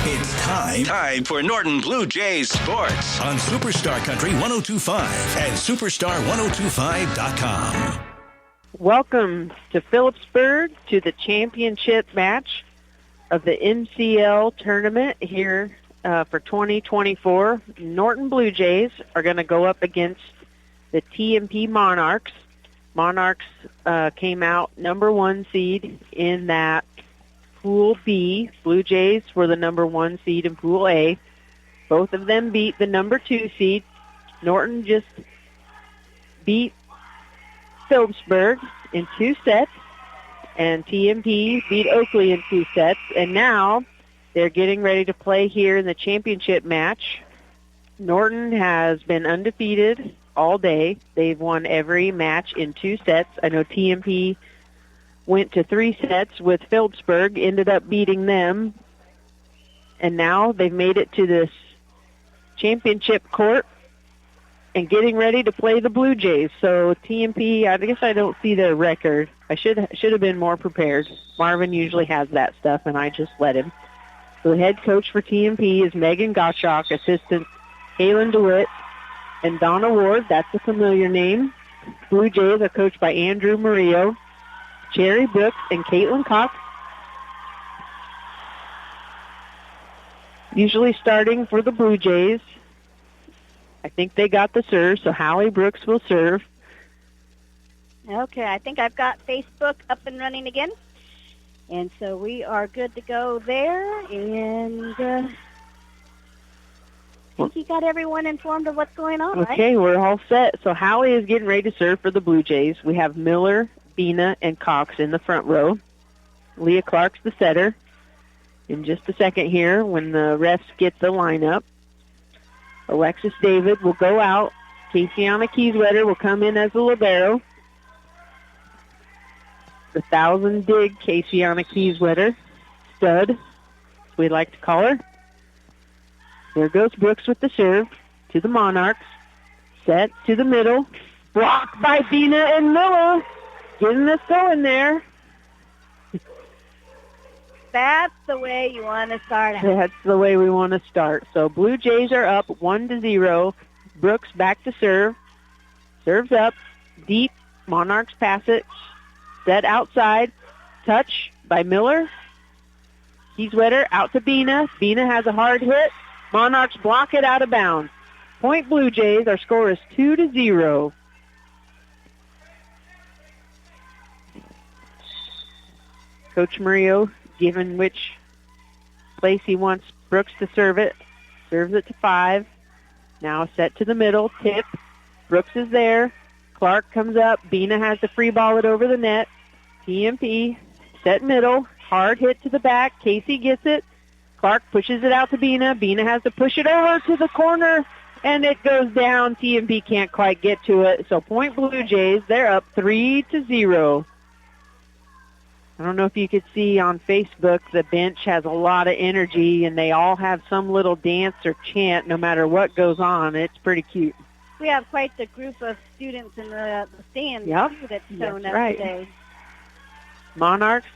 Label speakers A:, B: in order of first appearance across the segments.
A: It's time for Norton Blue Jays Sports on Superstar Country 102.5 and Superstar1025.com.
B: Welcome to Phillipsburg to the championship match of the MCL tournament here for 2024. Norton Blue Jays are going to go up against the TMP Monarchs. Monarchs came out number 1 seed in that Pool B. Blue Jays were the number 1 seed in Pool A. Both of them beat the number 2 seed. Norton just beat Phillipsburg in 2 sets, and TMP beat Oakley in 2 sets, and now they're getting ready to play here in the championship match. Norton has been undefeated all day. They've won every match in 2 sets. I know TMP went to 3 sets with Phillipsburg, ended up beating them, and now they've made it to this championship court and getting ready to play the Blue Jays. So TMP, I guess I don't see their record. I should have been more prepared. Marvin usually has that stuff, and I just let him. So the head coach for TMP is Megan Gottschalk, assistant Kaylin DeWitt, and Donna Ward. That's a familiar name. Blue Jays are coached by Andrew Murillo, Jerry Brooks, and Caitlin Cox. Usually starting for the Blue Jays, I think they got the serve, so Hallie Brooks will serve.
C: Okay, I think I've got Facebook up and running again. And so we are good to go there. And I think you got everyone informed of what's going on, right?
B: Okay, we're all set. So Hallie is getting ready to serve for the Blue Jays. We have Miller, Bina, and Cox in the front row. Leah Clark's the setter. In just a second here, when the refs get the lineup, Alexis David will go out. Kasiana Kieswetter will come in as the libero. The 1,000 dig Kasiana Kieswetter, stud, as we like to call her. There goes Brooks with the serve to the Monarchs. Set to the middle. Blocked by Bina and Miller. Getting us going there.
C: That's the way you want to start out.
B: That's the way we want to start. So Blue Jays are up 1-0. Brooks back to serve. Serves up. Deep. Monarchs pass it. Set outside. Touch by Miller. Kieswetter out to Bina. Bina has a hard hit. Monarchs block it out of bounds. Point Blue Jays. Our score is 2-0. Coach Murillo given which place he wants Brooks to serve it. Serves it to 5. Now set to the middle. Tip. Brooks is there. Clark comes up. Bina has to free ball it over the net. TMP. Set middle. Hard hit to the back. Casey gets it. Clark pushes it out to Bina. Bina has to push it over to the corner, and it goes down. TMP can't quite get to it. So point Blue Jays. They're up 3-0. I don't know if you could see on Facebook, the bench has a lot of energy, and they all have some little dance or chant no matter what goes on. It's pretty cute.
C: We have quite the group of students in the stands that's shown up today.
B: Monarchs.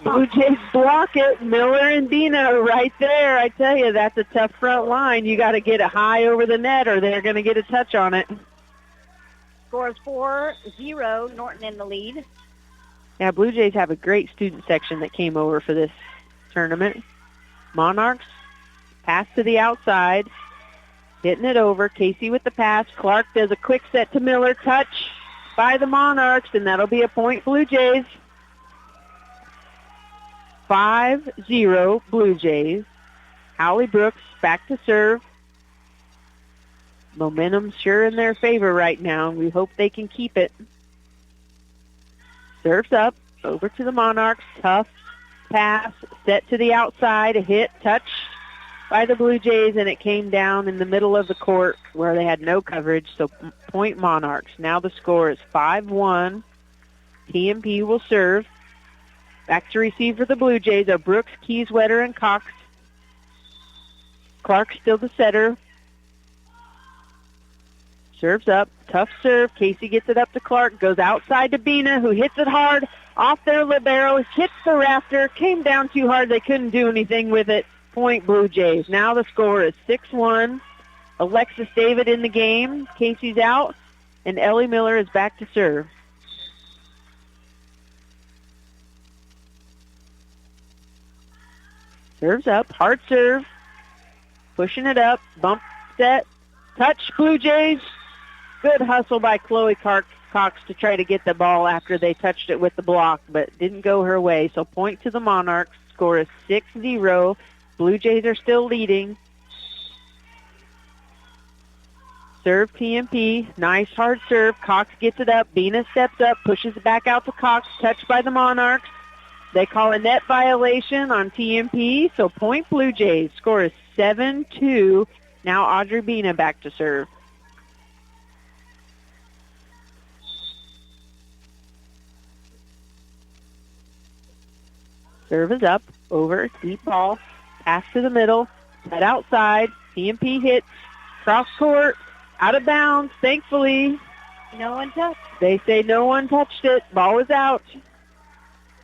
B: Blue Jays block it. Miller and Bina right there. I tell you, that's a tough front line. You got to get it high over the net, or they're going to get a touch on it.
C: Score is 4-0. Norton in the lead.
B: Yeah, Blue Jays have a great student section that came over for this tournament. Monarchs, pass to the outside, hitting it over. Casey with the pass. Clark does a quick set to Miller. Touch by the Monarchs, and that'll be a point Blue Jays. 5-0 Blue Jays. Hallie Brooks back to serve. Momentum's sure in their favor right now. We hope they can keep it. Serves up, over to the Monarchs. Tough pass, set to the outside, a hit, touch by the Blue Jays, and it came down in the middle of the court where they had no coverage, so point Monarchs. Now the score is 5-1. TMP will serve. Back to receive for the Blue Jays are Brooks, Kieswetter, and Cox. Clark still the setter. Serves up. Tough serve. Casey gets it up to Clark. Goes outside to Bina, who hits it hard off their libero. Hits the rafter. Came down too hard. They couldn't do anything with it. Point Blue Jays. Now the score is 6-1. Alexis David in the game. Casey's out, and Ellie Miller is back to serve. Serves up. Hard serve. Pushing it up. Bump set. Touch Blue Jays. Good hustle by Chloe Cox to try to get the ball after they touched it with the block, but didn't go her way. So point to the Monarchs. Score is 6-0. Blue Jays are still leading. Serve TMP. Nice hard serve. Cox gets it up. Bina steps up, pushes it back out to Cox. Touched by the Monarchs. They call a net violation on TMP, so point Blue Jays. Score is 7-2. Now Audrey Bina back to serve. Serve is up, over, deep ball, pass to the middle, set outside, TMP hits, cross court, out of bounds, thankfully.
C: No one touched.
B: They say no one touched it, ball was out.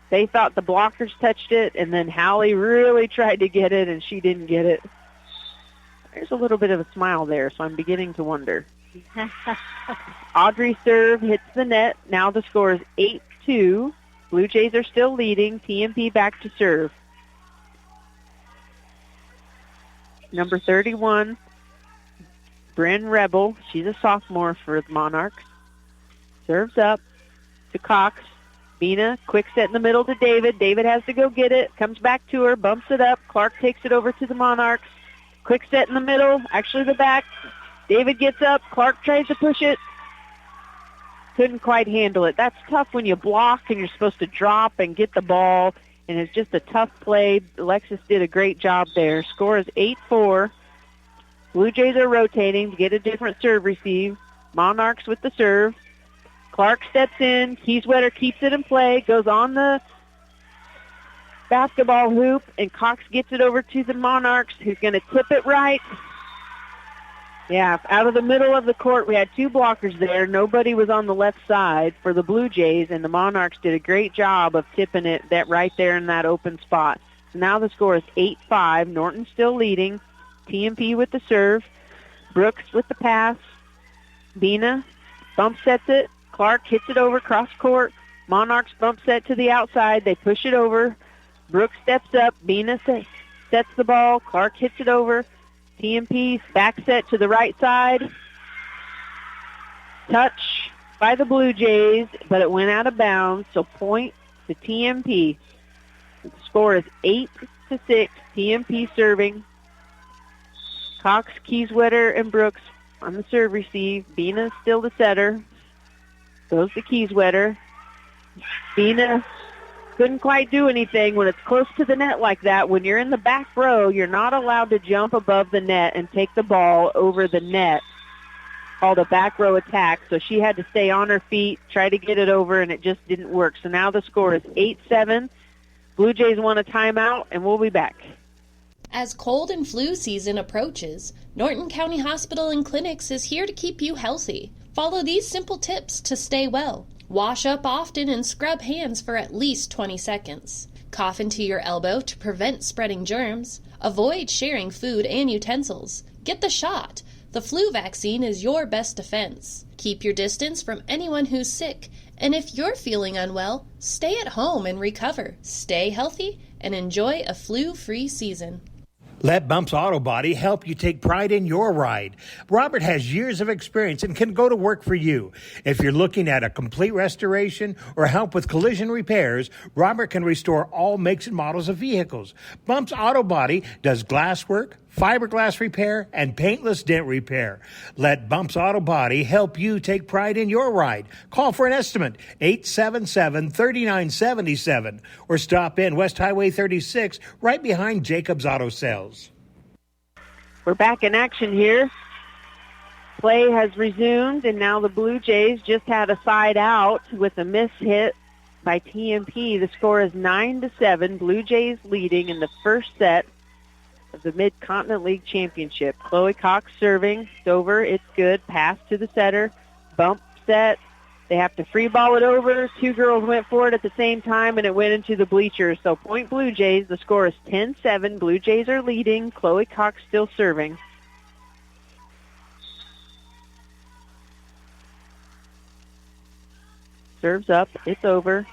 B: They thought the blockers touched it, and then Hallie really tried to get it, and she didn't get it. There's a little bit of a smile there, so I'm beginning to wonder. Audrey serve hits the net. Now the score is 8-2. Blue Jays are still leading. TMP back to serve. Number 31, Bryn Rebel. She's a sophomore for the Monarchs. Serves up to Cox. Bina, quick set in the middle to David. David has to go get it. Comes back to her, bumps it up. Clark takes it over to the Monarchs. Quick set in the middle, actually the back. David gets up. Clark tries to push it. Couldn't quite handle it. That's tough when you block and you're supposed to drop and get the ball, and it's just a tough play. Alexis did a great job there. Score is 8-4. Blue Jays are rotating to get a different serve receive. Monarchs with the serve. Clark steps in. Kieswetter keeps it in play, goes on the basketball hoop, and Cox gets it over to the Monarchs, who's going to tip it right. Yeah, out of the middle of the court, we had two blockers there. Nobody was on the left side for the Blue Jays, and the Monarchs did a great job of tipping it that right there in that open spot. So now the score is 8-5. Norton still leading. TMP with the serve. Brooks with the pass. Bina bump sets it. Clark hits it over cross court. Monarchs bump set to the outside. They push it over. Brooks steps up. Bina sets the ball. Clark hits it over. TMP back set to the right side. Touch by the Blue Jays, but it went out of bounds, so point to TMP. The score is 8-6. TMP serving. Cox, Kieswetter, and Brooks on the serve receive. Bina still the setter. Goes to Kieswetter. Bina couldn't quite do anything when it's close to the net like that. When you're in the back row, you're not allowed to jump above the net and take the ball over the net, called a back row attack. So she had to stay on her feet, try to get it over, and it just didn't work. So now the score is 8-7. Blue Jays want a timeout, and we'll be back.
D: As cold and flu season approaches, Norton County Hospital and Clinics is here to keep you healthy. Follow these simple tips to stay well. Wash up often and scrub hands for at least 20 seconds. Cough into your elbow to prevent spreading germs. Avoid sharing food and utensils. Get the shot. The flu vaccine is your best defense. Keep your distance from anyone who's sick. And if you're feeling unwell, stay at home and recover. Stay healthy and enjoy a flu-free season.
E: Let Bumps Auto Body help you take pride in your ride. Robert has years of experience and can go to work for you. If you're looking at a complete restoration or help with collision repairs, Robert can restore all makes and models of vehicles. Bumps Auto Body does glass work, fiberglass repair, and paintless dent repair. Let Bumps Auto Body help you take pride in your ride. Call for an estimate, 877-3977, or stop in West Highway 36, right behind Jacob's Auto Sales.
B: We're back in action here. Play has resumed, and now the Blue Jays just had a side out with a miss hit by TMP. The score is 9-7. Blue Jays leading in the first set of the Mid-Continent League Championship. Chloe Cox serving. It's over. It's good. Pass to the setter. Bump set. They have to free ball it over. Two girls went for it at the same time, and it went into the bleachers. So point Blue Jays. The score is 10-7. Blue Jays are leading. Chloe Cox still serving. Serves up. It's over.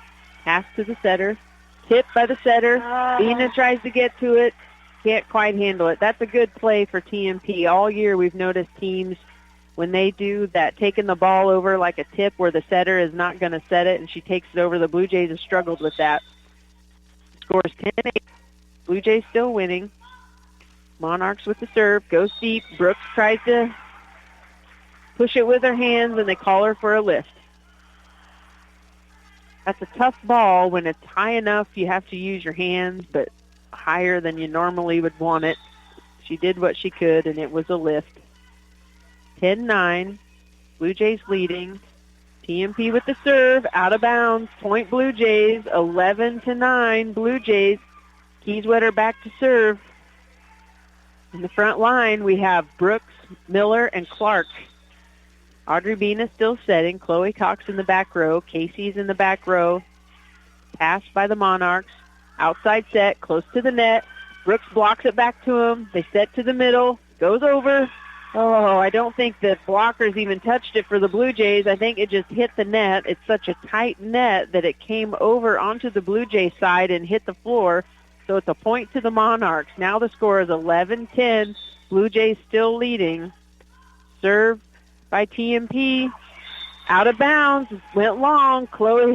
B: Pass to the setter. Tipped by the setter. Bina tries to get to it. Can't quite handle it. That's a good play for TMP. All year we've noticed teams, when they do that, taking the ball over like a tip where the setter is not going to set it and she takes it over, the Blue Jays have struggled with that. Scores 10-8. Blue Jays still winning. Monarchs with the serve. Goes deep. Brooks tries to push it with her hands, and they call her for a lift. That's a tough ball. When it's high enough, you have to use your hands, but higher than you normally would want it. She did what she could, and it was a lift. 10-9. Blue Jays leading. TMP with the serve. Out of bounds. Point Blue Jays. 11-9. Blue Jays. Kieswetter back to serve. In the front line, we have Brooks, Miller, and Clark. Audrey Bina still setting. Chloe Cox in the back row. Casey's in the back row. Pass by the Monarchs. Outside set, close to the net. Brooks blocks it back to him. They set to the middle. Goes over. Oh, I don't think the blockers even touched it for the Blue Jays. I think it just hit the net. It's such a tight net that it came over onto the Blue Jays side and hit the floor. So it's a point to the Monarchs. Now the score is 11-10. Blue Jays still leading. Serve by TMP. Out of bounds. Went long.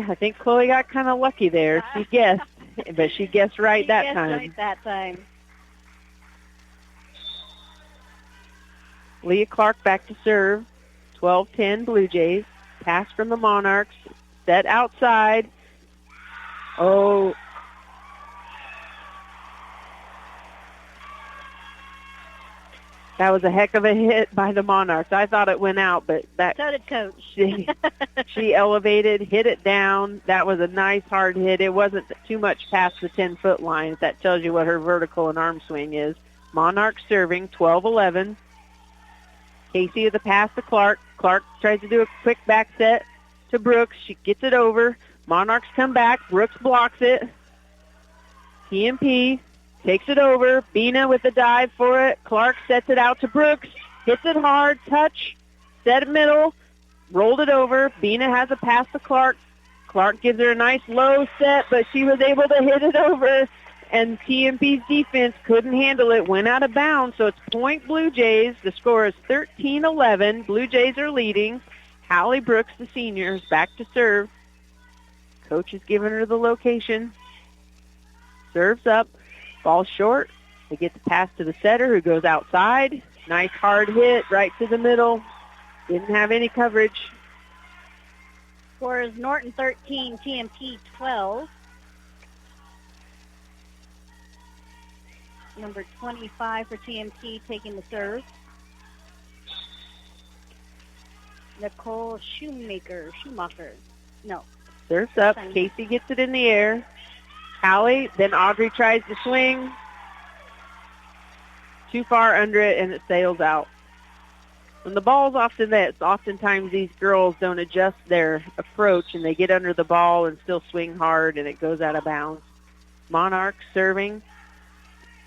B: I think Chloe got kind of lucky there. She guessed, but she guessed right that time.
C: Right that time.
B: Leah Clark back to serve. 12-10 Blue Jays. Pass from the Monarchs. Set outside. Oh. That was a heck of a hit by the Monarchs. I thought it went out, but
C: So did Coach.
B: she elevated, hit it down. That was a nice hard hit. It wasn't too much past the 10-foot line. That tells you what her vertical and arm swing is. Monarchs serving, 12-11. Casey with the pass to Clark. Clark tries to do a quick back set to Brooks. She gets it over. Monarchs come back. Brooks blocks it. TMP takes it over. Bina with the dive for it. Clark sets it out to Brooks. Hits it hard. Touch. Set middle. Rolled it over. Bina has a pass to Clark. Clark gives her a nice low set, but she was able to hit it over. And TMP's defense couldn't handle it. Went out of bounds. So it's point Blue Jays. The score is 13-11. Blue Jays are leading. Hallie Brooks, the senior, is back to serve. Coach is giving her the location. Serves up. Ball short. They get the pass to the setter who goes outside. Nice hard hit right to the middle. Didn't have any coverage.
C: Score is Norton 13, TMP 12. Number 25 for TMP taking the serve. Nicole Schumacher. No.
B: Serves up. Casey gets it in the air. Hallie, then Audrey tries to swing. Too far under it, and it sails out. When the ball's off the net, oftentimes these girls don't adjust their approach, and they get under the ball and still swing hard, and it goes out of bounds. Monarchs serving.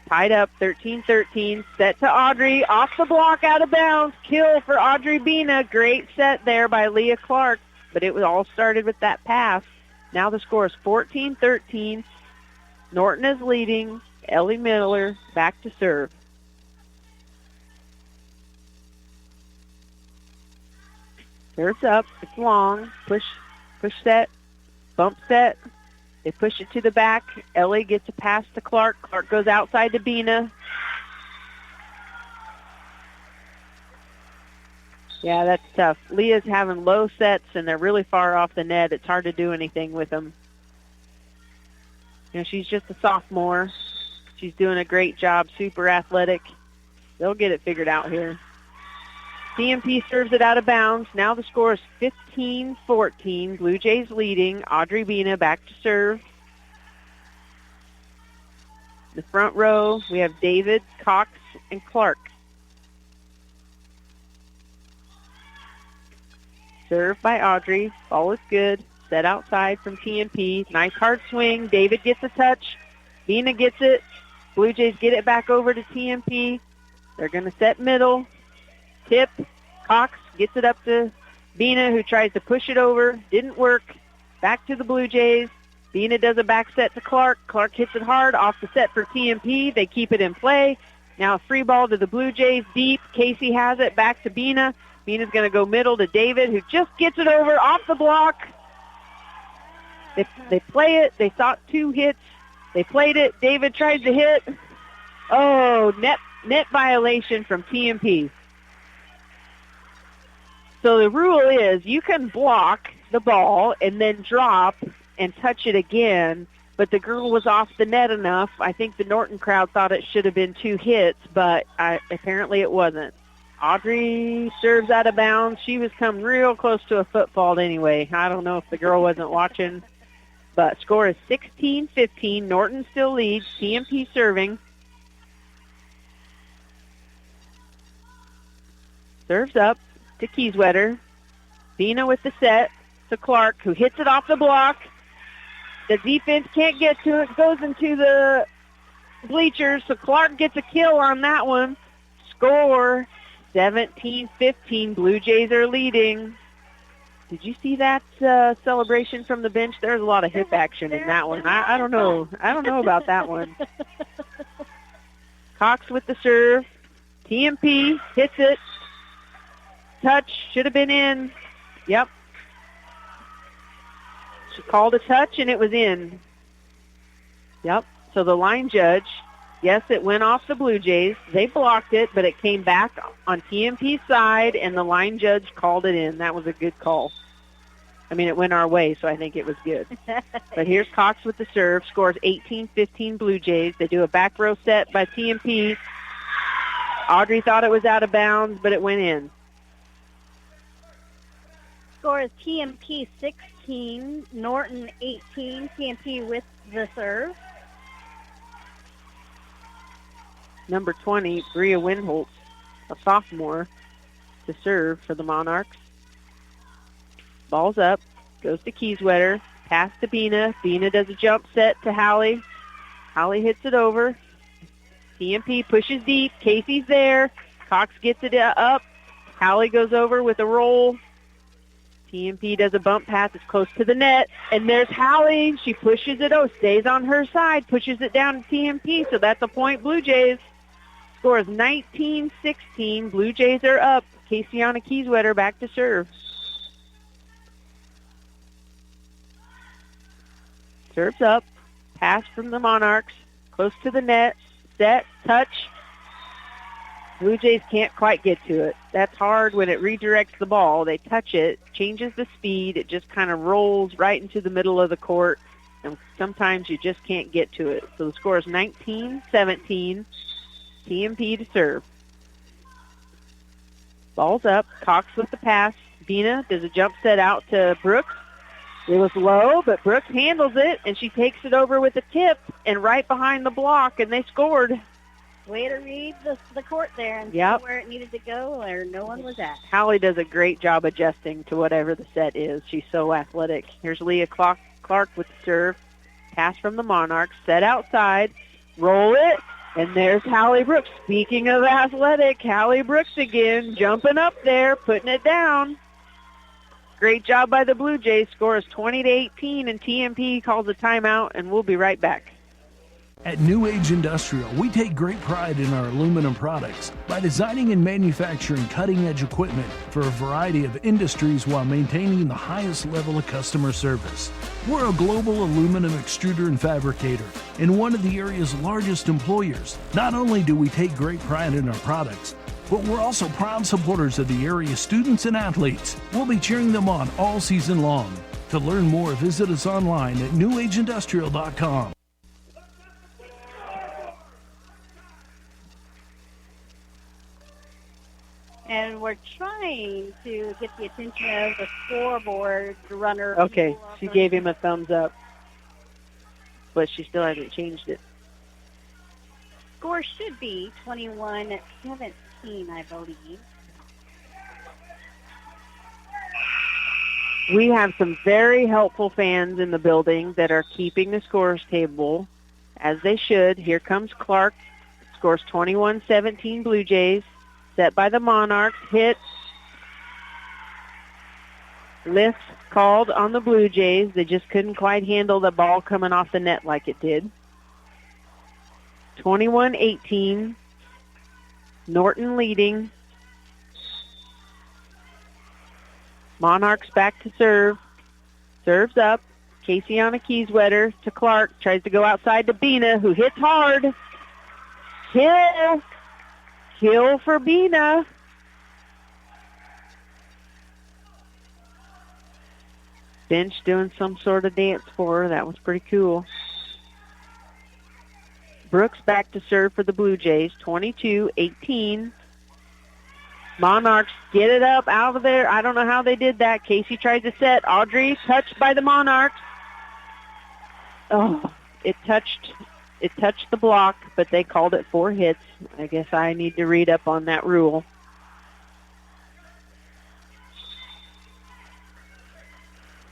B: Tied up, 13-13. Set to Audrey. Off the block, out of bounds. Kill for Audrey Bina. Great set there by Leah Clark, but it all started with that pass. Now the score is 14-13. Norton is leading. Ellie Miller back to serve. Serves up. It's long. Push set. Bump set. They push it to the back. Ellie gets a pass to Clark. Clark goes outside to Bina. Yeah, that's tough. Leah's having low sets, and they're really far off the net. It's hard to do anything with them. You know, she's just a sophomore. She's doing a great job, super athletic. They'll get it figured out here. TMP serves it out of bounds. Now the score is 15-14. Blue Jays leading. Audrey Bina back to serve. The front row, we have David, Cox, and Clark. Serve by Audrey. Ball is good. Set outside from TMP. Nice hard swing. David gets a touch. Bina gets it. Blue Jays get it back over to TMP. They're going to set middle. Tip. Cox gets it up to Bina, who tries to push it over. Didn't work. Back to the Blue Jays. Bina does a back set to Clark. Clark hits it hard off the set for TMP. They keep it in play. Now a free ball to the Blue Jays deep. Casey has it back to Bina. Bina's going to go middle to David, who just gets it over off the block. They play it. They thought 2 hits. They played it. David tried to hit. Oh, net violation from TMP. So the rule is you can block the ball and then drop and touch it again, but the girl was off the net enough. I think the Norton crowd thought it should have been 2 hits, but apparently it wasn't. Audrey serves out of bounds. She was coming real close to a foot fault anyway. I don't know if the girl wasn't watching, but score is 16-15. Norton still leads. TMP serving. Serves up to Kieswetter. Bina with the set to Clark, who hits it off the block. The defense can't get to it. Goes into the bleachers, so Clark gets a kill on that one. Score 17-15. Blue Jays are leading. Did you see that celebration from the bench? There's a lot of hip action in that one. I don't know. I don't know about that one. Cox with the serve. TMP hits it. Touch. Should have been in. Yep. She called a touch, and it was in. Yep. So the line judge, yes, it went off the Blue Jays. They blocked it, but it came back on TMP's side, and the line judge called it in. That was a good call. I mean, it went our way, so I think it was good. But here's Cox with the serve. Scores 18-15 Blue Jays. They do a back row set by TMP. Audrey thought it was out of bounds, but it went in.
C: Score is TMP 16, Norton 18. TMP with the serve.
B: Number 20, Bria Winholtz, a sophomore, to serve for the Monarchs. Ball's up, goes to Kieswetter, pass to Bina. Bina does a jump set to Hallie. Hallie hits it over. TMP pushes deep. Casey's there. Cox gets it up. Hallie goes over with a roll. TMP does a bump pass. It's close to the net. And there's Hallie. She pushes it. Stays on her side. Pushes it down to TMP. So that's a point, Blue Jays. Score is 19-16. Blue Jays are up. Caseyana Kieswetter back to serve. Serves up. Pass from the Monarchs. Close to the net. Set. Touch. Blue Jays can't quite get to it. That's hard when it redirects the ball. They touch it, changes the speed. It just kind of rolls right into the middle of the court, and sometimes you just can't get to it. So the score is 19-17. TMP to serve. Ball's up. Cox with the pass. Bina does a jump set out to Brooks. It was low, but Brooks handles it, and she takes it over with a tip and right behind the block, and they scored.
C: Way to read the court there and see where it needed to go, where no one was at.
B: Hallie does a great job adjusting to whatever the set is. She's so athletic. Here's Leah Clark with the serve. Pass from the Monarchs. Set outside. Roll it. And there's Hallie Brooks. Speaking of athletic, Hallie Brooks again, jumping up there, putting it down. Great job by the Blue Jays. Score is 20-18, and TMP calls a timeout, and we'll be right back.
F: At New Age Industrial, we take great pride in our aluminum products by designing and manufacturing cutting-edge equipment for a variety of industries while maintaining the highest level of customer service. We're a global aluminum extruder and fabricator and one of the area's largest employers. Not only do we take great pride in our products, but we're also proud supporters of the area's students and athletes. We'll be cheering them on all season long. To learn more, visit us online at newageindustrial.com.
C: And we're trying to get the attention of the scoreboard runner.
B: Okay, she gave him a thumbs up, but she still hasn't changed it.
C: Score should be 21-17, I believe.
B: We have some very helpful fans in the building that are keeping the scores table as they should. Here comes Clark. Scores 21-17 Blue Jays. Set by the Monarchs. Hit. Lift called on the Blue Jays. They just couldn't quite handle the ball coming off the net like it did. 21-18. Norton leading. Monarchs back to serve. Serves up. Caseyana Kieswetter to Clark. Tries to go outside to Bina, who hits hard. Kill. Kill for Bina. Bench doing some sort of dance for her. That was pretty cool. Brooks back to serve for the Blue Jays. 22-18. Monarchs get it up out of there. I don't know how they did that. Casey tries to set. Audrey touched by the Monarchs. Oh, it touched the block, but they called it 4 hits. I guess I need to read up on that rule.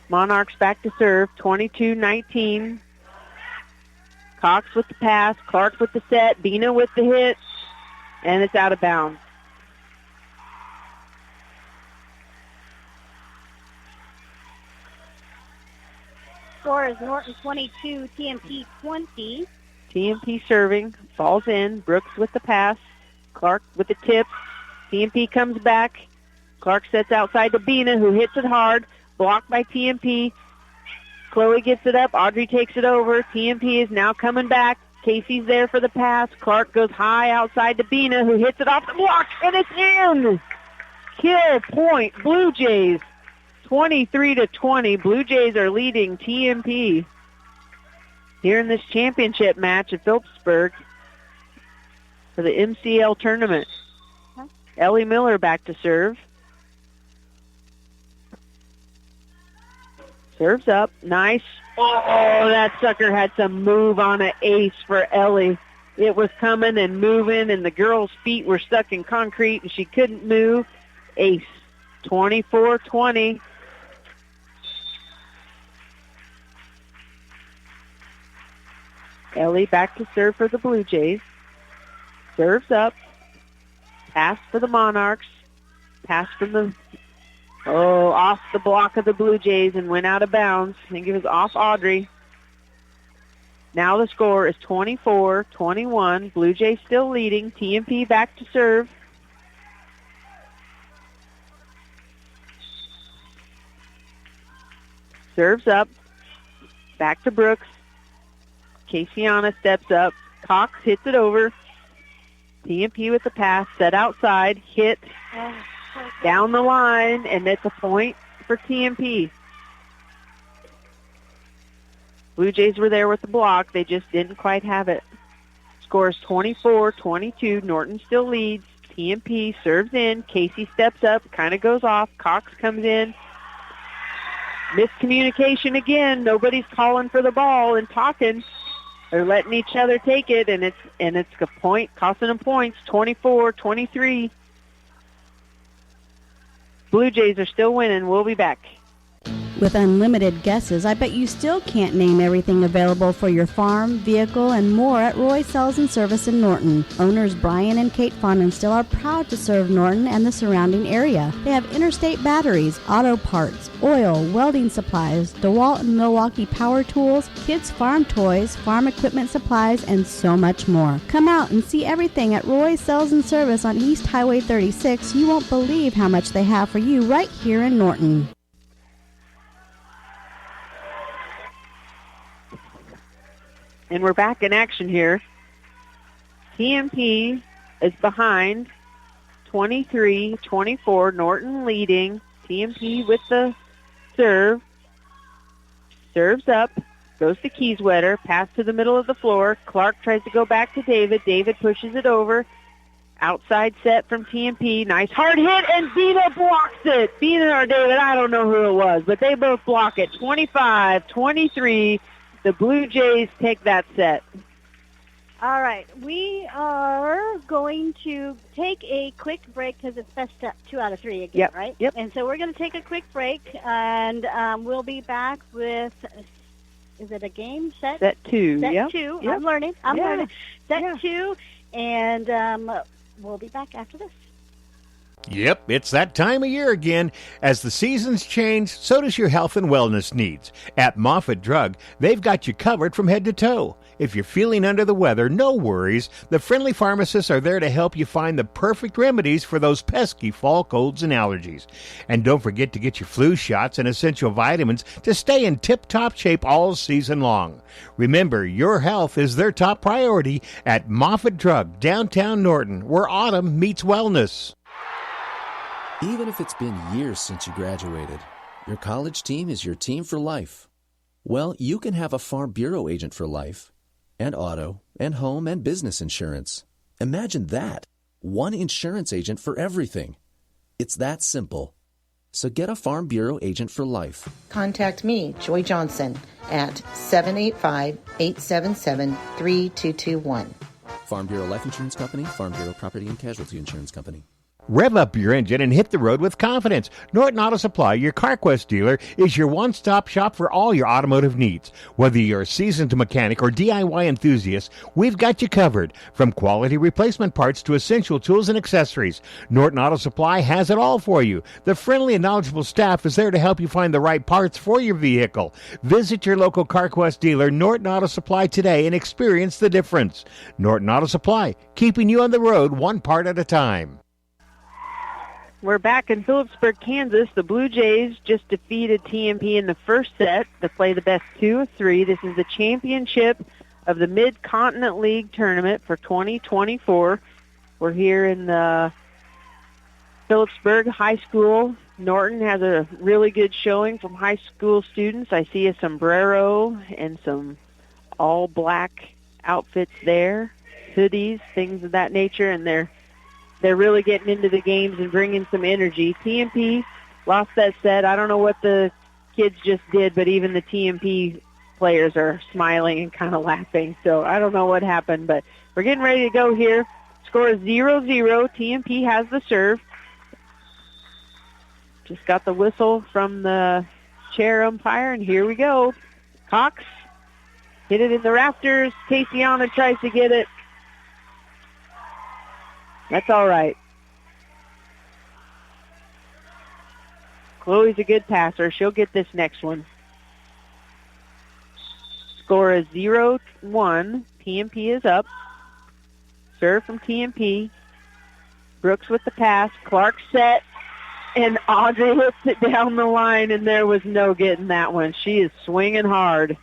B: Monarchs back to serve. 22-19. Cox with the pass. Clark with the set. Bina with the hit. And it's out of bounds.
C: Score is Norton 22, TMP 20.
B: TMP serving. Falls in. Brooks with the pass. Clark with the tip. TMP comes back. Clark sets outside to Bina, who hits it hard. Blocked by TMP. Chloe gets it up. Audrey takes it over. TMP is now coming back. Casey's there for the pass. Clark goes high outside to Bina, who hits it off the block, and it's in! Kill point, Blue Jays. 23-20. Blue Jays are leading TMP here in this championship match at Phillipsburg for the MCL tournament. Ellie Miller back to serve. Serves up. Nice. Oh, that sucker had some move on an ace for Ellie. It was coming and moving, and the girl's feet were stuck in concrete, and she couldn't move. Ace. 24-20. Ellie back to serve for the Blue Jays. Serves up. Pass for the Monarchs. Pass from the... off the block of the Blue Jays and went out of bounds. I think it was off Audrey. Now the score is 24-21. Blue Jays still leading. TMP back to serve. Serves up. Back to Brooks. Caseyana steps up. Cox hits it over. TMP with the pass. Set outside. Hit. Down the line, and it's a point for TMP. Blue Jays were there with the block. They just didn't quite have it. Scores 24-22. Norton still leads. TMP serves in. Casey steps up, kind of goes off. Cox comes in. Miscommunication again. Nobody's calling for the ball and talking. They're letting each other take it, and it's a point, costing them points. 24-23. Blue Jays are still winning. We'll be back.
G: With unlimited guesses, I bet you still can't name everything available for your farm, vehicle, and more at Roy Sales and Service in Norton. Owners Brian and Kate Fonenstill are proud to serve Norton and the surrounding area. They have interstate batteries, auto parts, oil, welding supplies, DeWalt and Milwaukee power tools, kids' farm toys, farm equipment supplies, and so much more. Come out and see everything at Roy Sales and Service on East Highway 36. You won't believe how much they have for you right here in Norton.
B: And we're back in action here. TMP is behind 23-24. Norton leading. TMP with the serve. Serves up. Goes to Kieswetter. Pass to the middle of the floor. Clark tries to go back to David. David pushes it over. Outside set from TMP. Nice hard hit, and Bina blocks it. Bina or David, I don't know who it was, but they both block it. 25-23. The Blue Jays take that set.
C: All right, we are going to take a quick break because it's best 2 out of 3 again,
B: Yep,
C: right?
B: yep.
C: And so we're going to take a quick break, and we'll be back with, is it a game?
B: Set 2,
C: Set
B: yep.
C: 2.
B: Yep.
C: I'm learning.
B: Yeah.
C: Set 2, and we'll be back after this.
E: Yep, it's that time of year again. As the seasons change, so does your health and wellness needs. At Moffitt Drug, they've got you covered from head to toe. If you're feeling under the weather, no worries. The friendly pharmacists are there to help you find the perfect remedies for those pesky fall colds and allergies. And don't forget to get your flu shots and essential vitamins to stay in tip-top shape all season long. Remember, your health is their top priority at Moffitt Drug, downtown Norton, where autumn meets wellness.
H: Even if it's been years since you graduated, your college team is your team for life. Well, you can have a Farm Bureau agent for life, and auto, and home, and business insurance. Imagine that. One insurance agent for everything. It's that simple. So get a Farm Bureau agent for life.
I: Contact me, Joy Johnson, at 785-877-3221.
H: Farm Bureau Life Insurance Company, Farm Bureau Property and Casualty Insurance Company.
E: Rev up your engine and hit the road with confidence. Norton Auto Supply, your CarQuest dealer, is your one-stop shop for all your automotive needs. Whether you're a seasoned mechanic or DIY enthusiast, we've got you covered. From quality replacement parts to essential tools and accessories, Norton Auto Supply has it all for you. The friendly and knowledgeable staff is there to help you find the right parts for your vehicle. Visit your local CarQuest dealer, Norton Auto Supply, today and experience the difference. Norton Auto Supply, keeping you on the road one part at a time.
B: We're back in Phillipsburg, Kansas. The Blue Jays just defeated TMP in the first set to play the best 2 of 3. This is the championship of the Mid-Continent League tournament for 2024. We're here in the Phillipsburg High School. Norton has a really good showing from high school students. I see a sombrero and some all-black outfits there, hoodies, things of that nature, and they're really getting into the games and bringing some energy. TMP lost that set. I don't know what the kids just did, but even the TMP players are smiling and kind of laughing. So I don't know what happened, but we're getting ready to go here. Score is 0-0. TMP has the serve. Just got the whistle from the chair umpire, and here we go. Cox hit it in the rafters. Casiana tries to get it. That's all right. Chloe's a good passer. She'll get this next one. Score is 0-1. TMP is up. Serve from TMP. Brooks with the pass. Clark set. And Audrey hits it down the line, and there was no getting that one. She is swinging hard.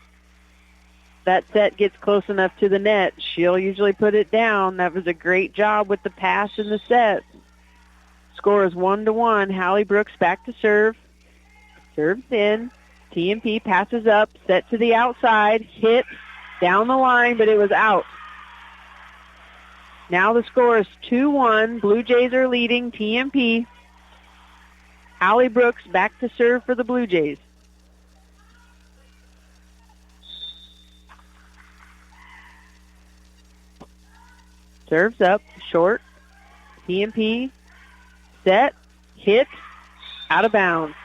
B: That set gets close enough to the net, she'll usually put it down. That was a great job with the pass in the set. Score is 1-1. Hallie Brooks back to serve. Serves in. TMP passes up, set to the outside, hit down the line, but it was out. Now the score is 2-1. Blue Jays are leading TMP. Hallie Brooks back to serve for the Blue Jays. Serves up, short, TMP, set, hit, out of bounds.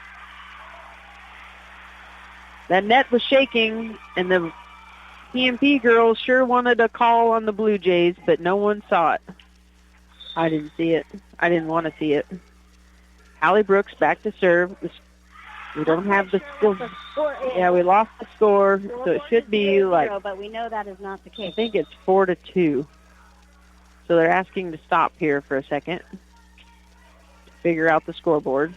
B: That net was shaking, and the TMP girls sure wanted a call on the Blue Jays, but no one saw it. I didn't see it. I didn't want to see it. Hallie Brooks back to serve. We don't have the score. Yeah, we lost the score, so it should be like...
C: But we know that is not the case.
B: I think it's 4-2. So they're asking to stop here for a second to figure out the scoreboard.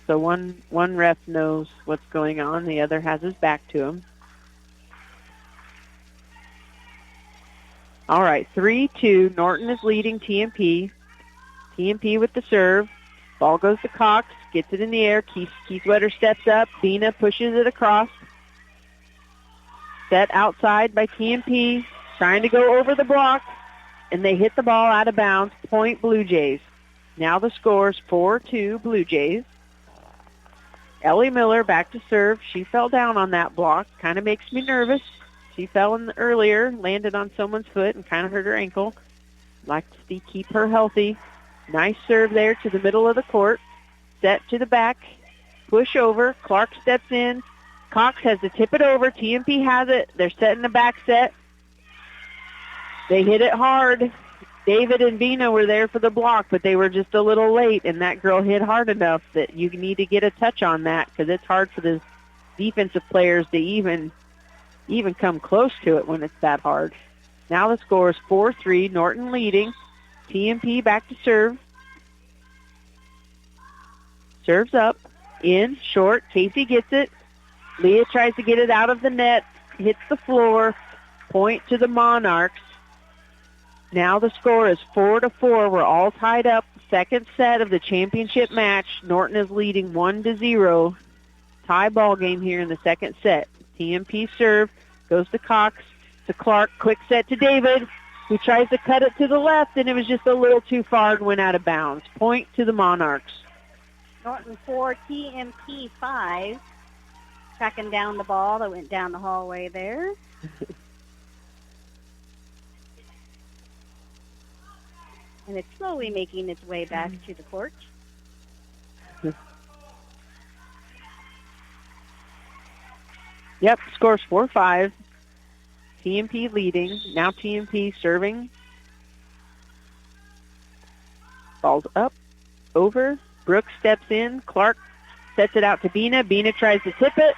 B: So one ref knows what's going on. The other has his back to him. All right, 3-2. Norton is leading TMP. TMP with the serve. Ball goes to Cox. Gets it in the air. Keith Wetter steps up. Bina pushes it across. Set outside by TMP, trying to go over the block, and they hit the ball out of bounds. Point Blue Jays. Now the score is 4-2 Blue Jays. Ellie Miller back to serve. She fell down on that block. Kind of makes me nervous. She fell in earlier, landed on someone's foot, and kind of hurt her ankle. Like to see keep her healthy. Nice serve there to the middle of the court. Set to the back. Push over. Clark steps in. Cox has to tip it over. TMP has it. They're setting the back set. They hit it hard. David and Bina were there for the block, but they were just a little late, and that girl hit hard enough that you need to get a touch on that because it's hard for the defensive players to even come close to it when it's that hard. Now the score is 4-3, Norton leading. TMP back to serve. Serves up, in, short. Casey gets it. Leah tries to get it out of the net, hits the floor. Point to the Monarchs. Now the score is 4-4. We're all tied up. Second set of the championship match. Norton is leading 1-0. Tie ball game here in the second set. TMP serve goes to Cox, to Clark. Quick set to David, who tries to cut it to the left, and it was just a little too far and went out of bounds. Point to the Monarchs.
C: Norton 4, TMP 5. Tracking down the ball that went down the hallway there. And it's slowly making its way back to the court.
B: Yep, score's 4-5. TMP leading. Now TMP serving. Ball's up, over. Brooks steps in. Clark sets it out to Bina. Bina tries to tip it.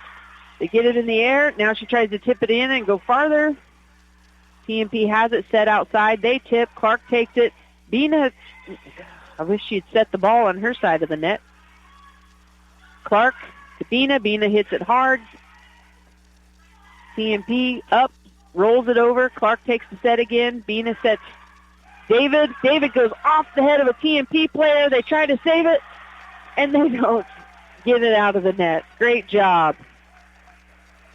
B: They get it in the air. Now she tries to tip it in and go farther. TMP has it set outside. They tip. Clark takes it. Bina, I wish she'd set the ball on her side of the net. Clark to Bina. Bina hits it hard. TMP up, rolls it over. Clark takes the set again. Bina sets David. David goes off the head of a TMP player. They try to save it, and they don't get it out of the net. Great job.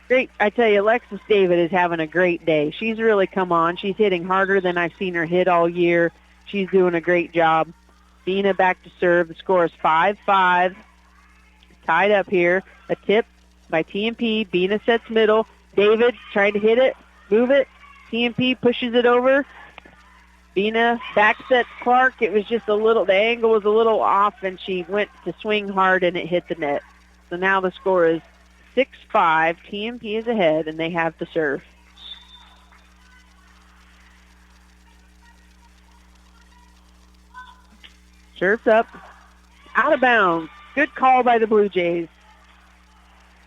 B: Great. I tell you, Alexis David is having a great day. She's really come on. She's hitting harder than I've seen her hit all year. She's doing a great job. Bina back to serve. The score is 5-5. Tied up here. A tip by TMP. Bina sets middle. David trying to hit it, move it. TMP pushes it over. Bina back sets Clark. It was just a little, the angle was a little off, and she went to swing hard, and it hit the net. So now the score is 6-5. TMP is ahead, and they have to serve. Serves up. Out of bounds. Good call by the Blue Jays.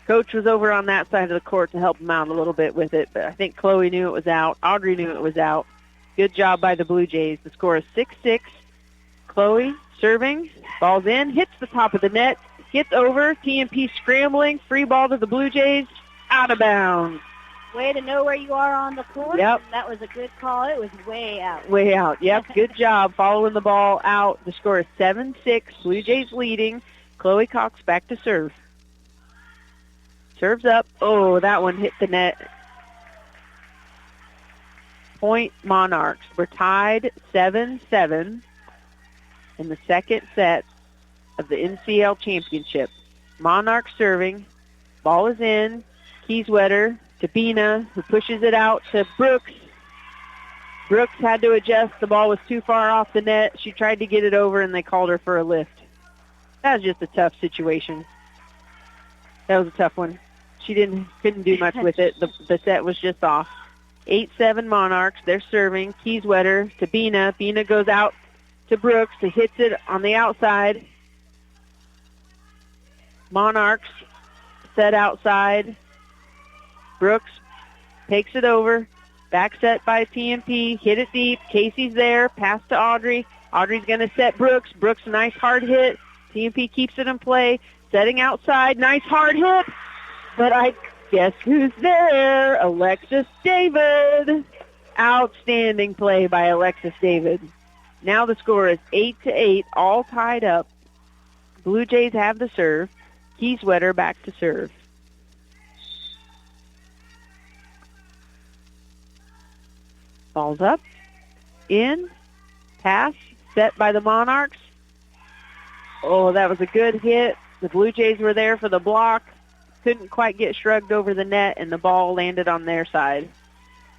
B: Coach was over on that side of the court to help him out a little bit with it, but I think Chloe knew it was out. Audrey knew it was out. Good job by the Blue Jays. The score is 6-6. Chloe serving. Ball's in. Hits the top of the net. Gets over. TMP scrambling. Free ball to the Blue Jays. Out of bounds.
C: Way to know where you are on the court.
B: Yep.
C: That was a good call. It was way out.
B: Way out. Yep. Good job following the ball out. The score is 7-6. Blue Jays leading. Chloe Cox back to serve. Serves up. Oh, that one hit the net. Point Monarchs. We're tied 7-7 in the second set of the MCL championship. Monarchs serving. Ball is in. Kieswetter to Bina, who pushes it out to Brooks. Brooks had to adjust. The ball was too far off the net. She tried to get it over, and they called her for a lift. That was just a tough situation. That was a tough one. She couldn't do much with it. The set was just off. 8-7 Monarchs. They're serving. Kieswetter to Bina. Bina goes out to Brooks, who hits it on the outside. Monarchs set outside. Brooks takes it over. Back set by TMP. Hit it deep. Casey's there. Pass to Audrey. Audrey's going to set Brooks. Brooks, nice hard hit. TMP keeps it in play. Setting outside. Nice hard hit. But I guess who's there? Alexis David. Outstanding play by Alexis David. Now the score is 8-8, all tied up. Blue Jays have the serve. Kieswetter back to serve. Ball's up. In. Pass. Set by the Monarchs. Oh, that was a good hit. The Blue Jays were there for the block. Couldn't quite get shrugged over the net, and the ball landed on their side.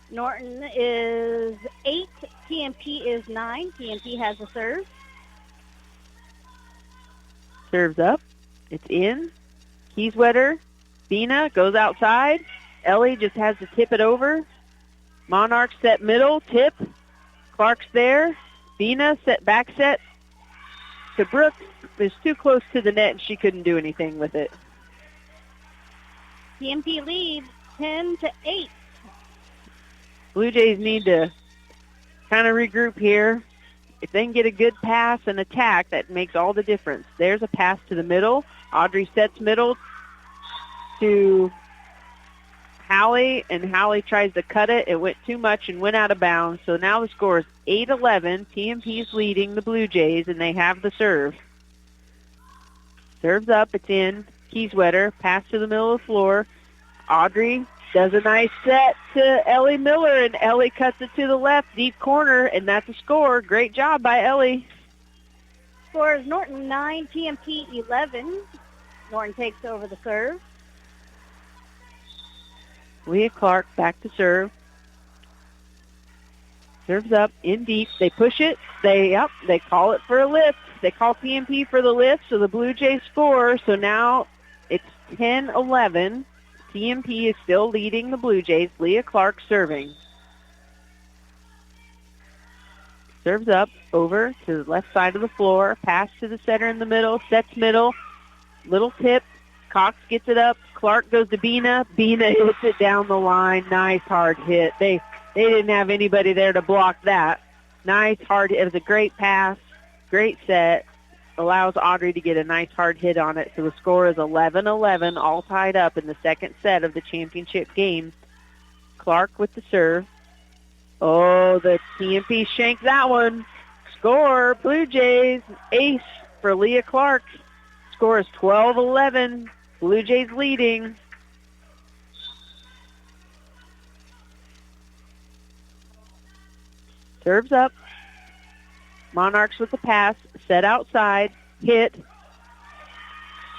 C: Norton is 8. TMP is 9. TMP has a serve.
B: Serves up. It's in. Kieswetter. Bina goes outside. Ellie just has to tip it over. Monarch set middle. Tip. Clark's there. Bina back set to Brooks. Is too close to the net, and she couldn't do anything with it.
C: TMP leads 10-8.
B: Blue Jays need to kind of regroup here. If they can get a good pass and attack, that makes all the difference. There's a pass to the middle. Audrey sets middle to Hallie, and Hallie tries to cut it. It went too much and went out of bounds. So now the score is 8-11. TMP's leading the Blue Jays, and they have the serve. Serves up. It's in. Kieswetter. Pass to the middle of the floor. Audrey does a nice set to Ellie Miller, and Ellie cuts it to the left, deep corner, and that's a score. Great job by Ellie.
C: Score is Norton 9, TMP 11. Norton takes over the serve.
B: Leah Clark back to serve. Serves up, in deep. They push it. They call it for a lift. They call TMP for the lift, so the Blue Jays score. So now it's 10-11. TMP is still leading the Blue Jays. Leah Clark serving. Serves up, over to the left side of the floor. Pass to the center in the middle. Sets middle. Little tip. Cox gets it up. Clark goes to Bina. Bina hits it down the line. Nice hard hit. They didn't have anybody there to block that. Nice hard hit. It was a great pass. Great set. Allows Audrey to get a nice hard hit on it. So the score is 11-11, all tied up in the second set of the championship game. Clark with the serve. Oh, the TMP shanked that one. Score, Blue Jays, ace for Leah Clark. Score is 12-11. Blue Jays leading. Serves up. Monarchs with the pass, set outside, hit.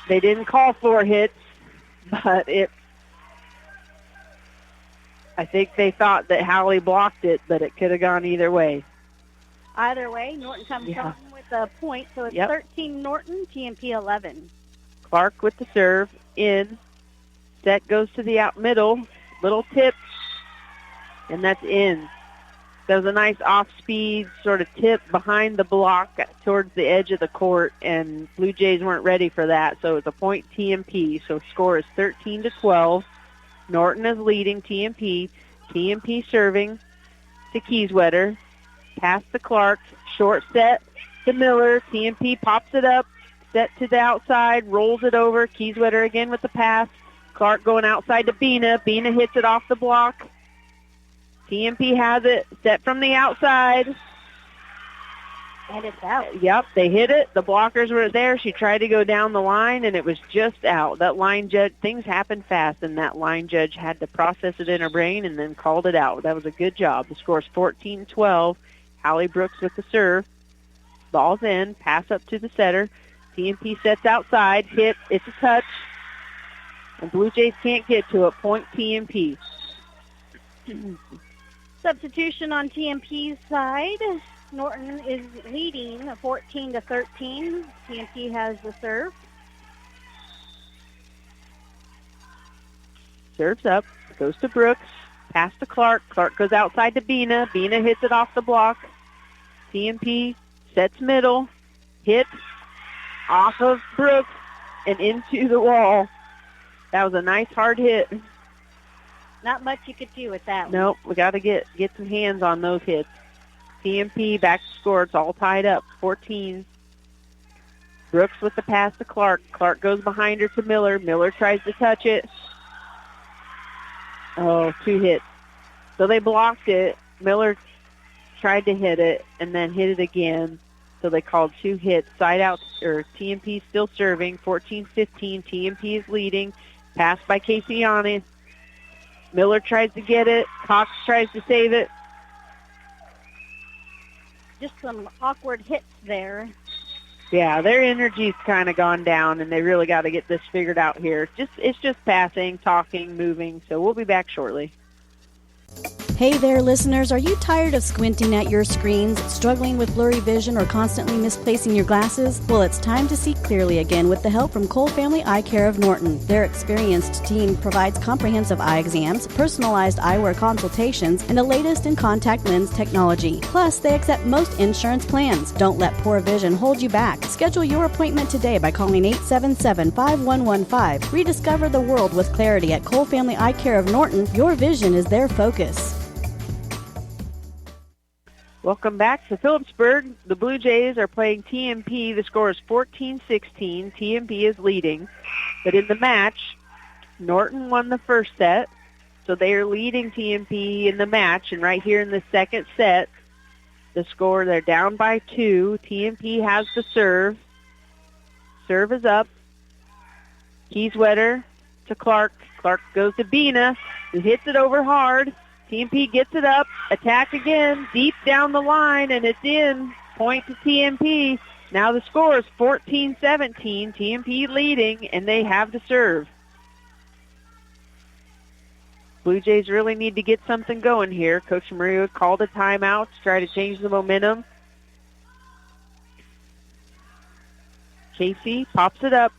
B: They didn't call for hits, but I think they thought that Hallie blocked it, but it could have gone either way.
C: Either way, Norton comes home with a point, so it's 13 Norton, TMP 11.
B: Clark with the serve, in. Set goes to the out middle, little tip, and that's in. That was a nice off-speed sort of tip behind the block towards the edge of the court, and Blue Jays weren't ready for that, so it's a point TMP. So score is 13-12. Norton is leading TMP. TMP serving to Kieswetter. Pass to Clark. Short set to Miller. TMP pops it up. Set to the outside. Rolls it over. Kieswetter again with the pass. Clark going outside to Bina. Bina hits it off the block. TMP has it, set from the outside.
C: And it's out.
B: Yep, they hit it. The blockers were there. She tried to go down the line, and it was just out. That line judge, things happen fast, and that line judge had to process it in her brain and then called it out. That was a good job. The score is 14-12. Hallie Brooks with the serve. Ball's in, pass up to the setter. TMP sets outside, hit, it's a touch. And Blue Jays can't get to it. Point TMP.
C: Substitution on TMP's side. Norton is leading 14-13. TMP has the serve.
B: Serves up, goes to Brooks, pass to Clark. Clark goes outside to Bina. Bina hits it off the block. TMP sets middle, hit off of Brooks and into the wall. That was a nice hard hit.
C: Not much you could do with that one.
B: Nope, we got to get some hands on those hits. TMP back to score. It's all tied up, 14. Brooks with the pass to Clark. Clark goes behind her to Miller. Miller tries to touch it. Oh, 2 hits. So they blocked it. Miller tried to hit it and then hit it again. So they called 2 hits. Side out, or TMP still serving, 14-15. TMP is leading. Pass by Caseyani. Miller tries to get it. Cox tries to save it.
C: Just some awkward hits there.
B: Yeah, their energy's kind of gone down, and they really got to get this figured out here. It's just passing, talking, moving. So we'll be back shortly.
G: Hey there, listeners. Are you tired of squinting at your screens, struggling with blurry vision, or constantly misplacing your glasses? Well, it's time to see clearly again with the help from Cole Family Eye Care of Norton. Their experienced team provides comprehensive eye exams, personalized eyewear consultations, and the latest in contact lens technology. Plus, they accept most insurance plans. Don't let poor vision hold you back. Schedule your appointment today by calling 877-5115. Rediscover the world with clarity at Cole Family Eye Care of Norton. Your vision is their focus.
B: Welcome back to Phillipsburg. The Blue Jays are playing TMP. The score is 14-16. TMP is leading. But in the match, Norton won the first set, so they are leading TMP in the match. And right here in the second set, the score, they're down by 2. TMP has the serve. Serve is up. Kieswetter to Clark. Clark goes to Bina, who hits it over hard. TMP gets it up, attack again, deep down the line, and it's in. Point to TMP. Now the score is 14-17. TMP leading, and they have to serve. Blue Jays really need to get something going here. Coach Maria called a timeout to try to change the momentum. Casey pops it up.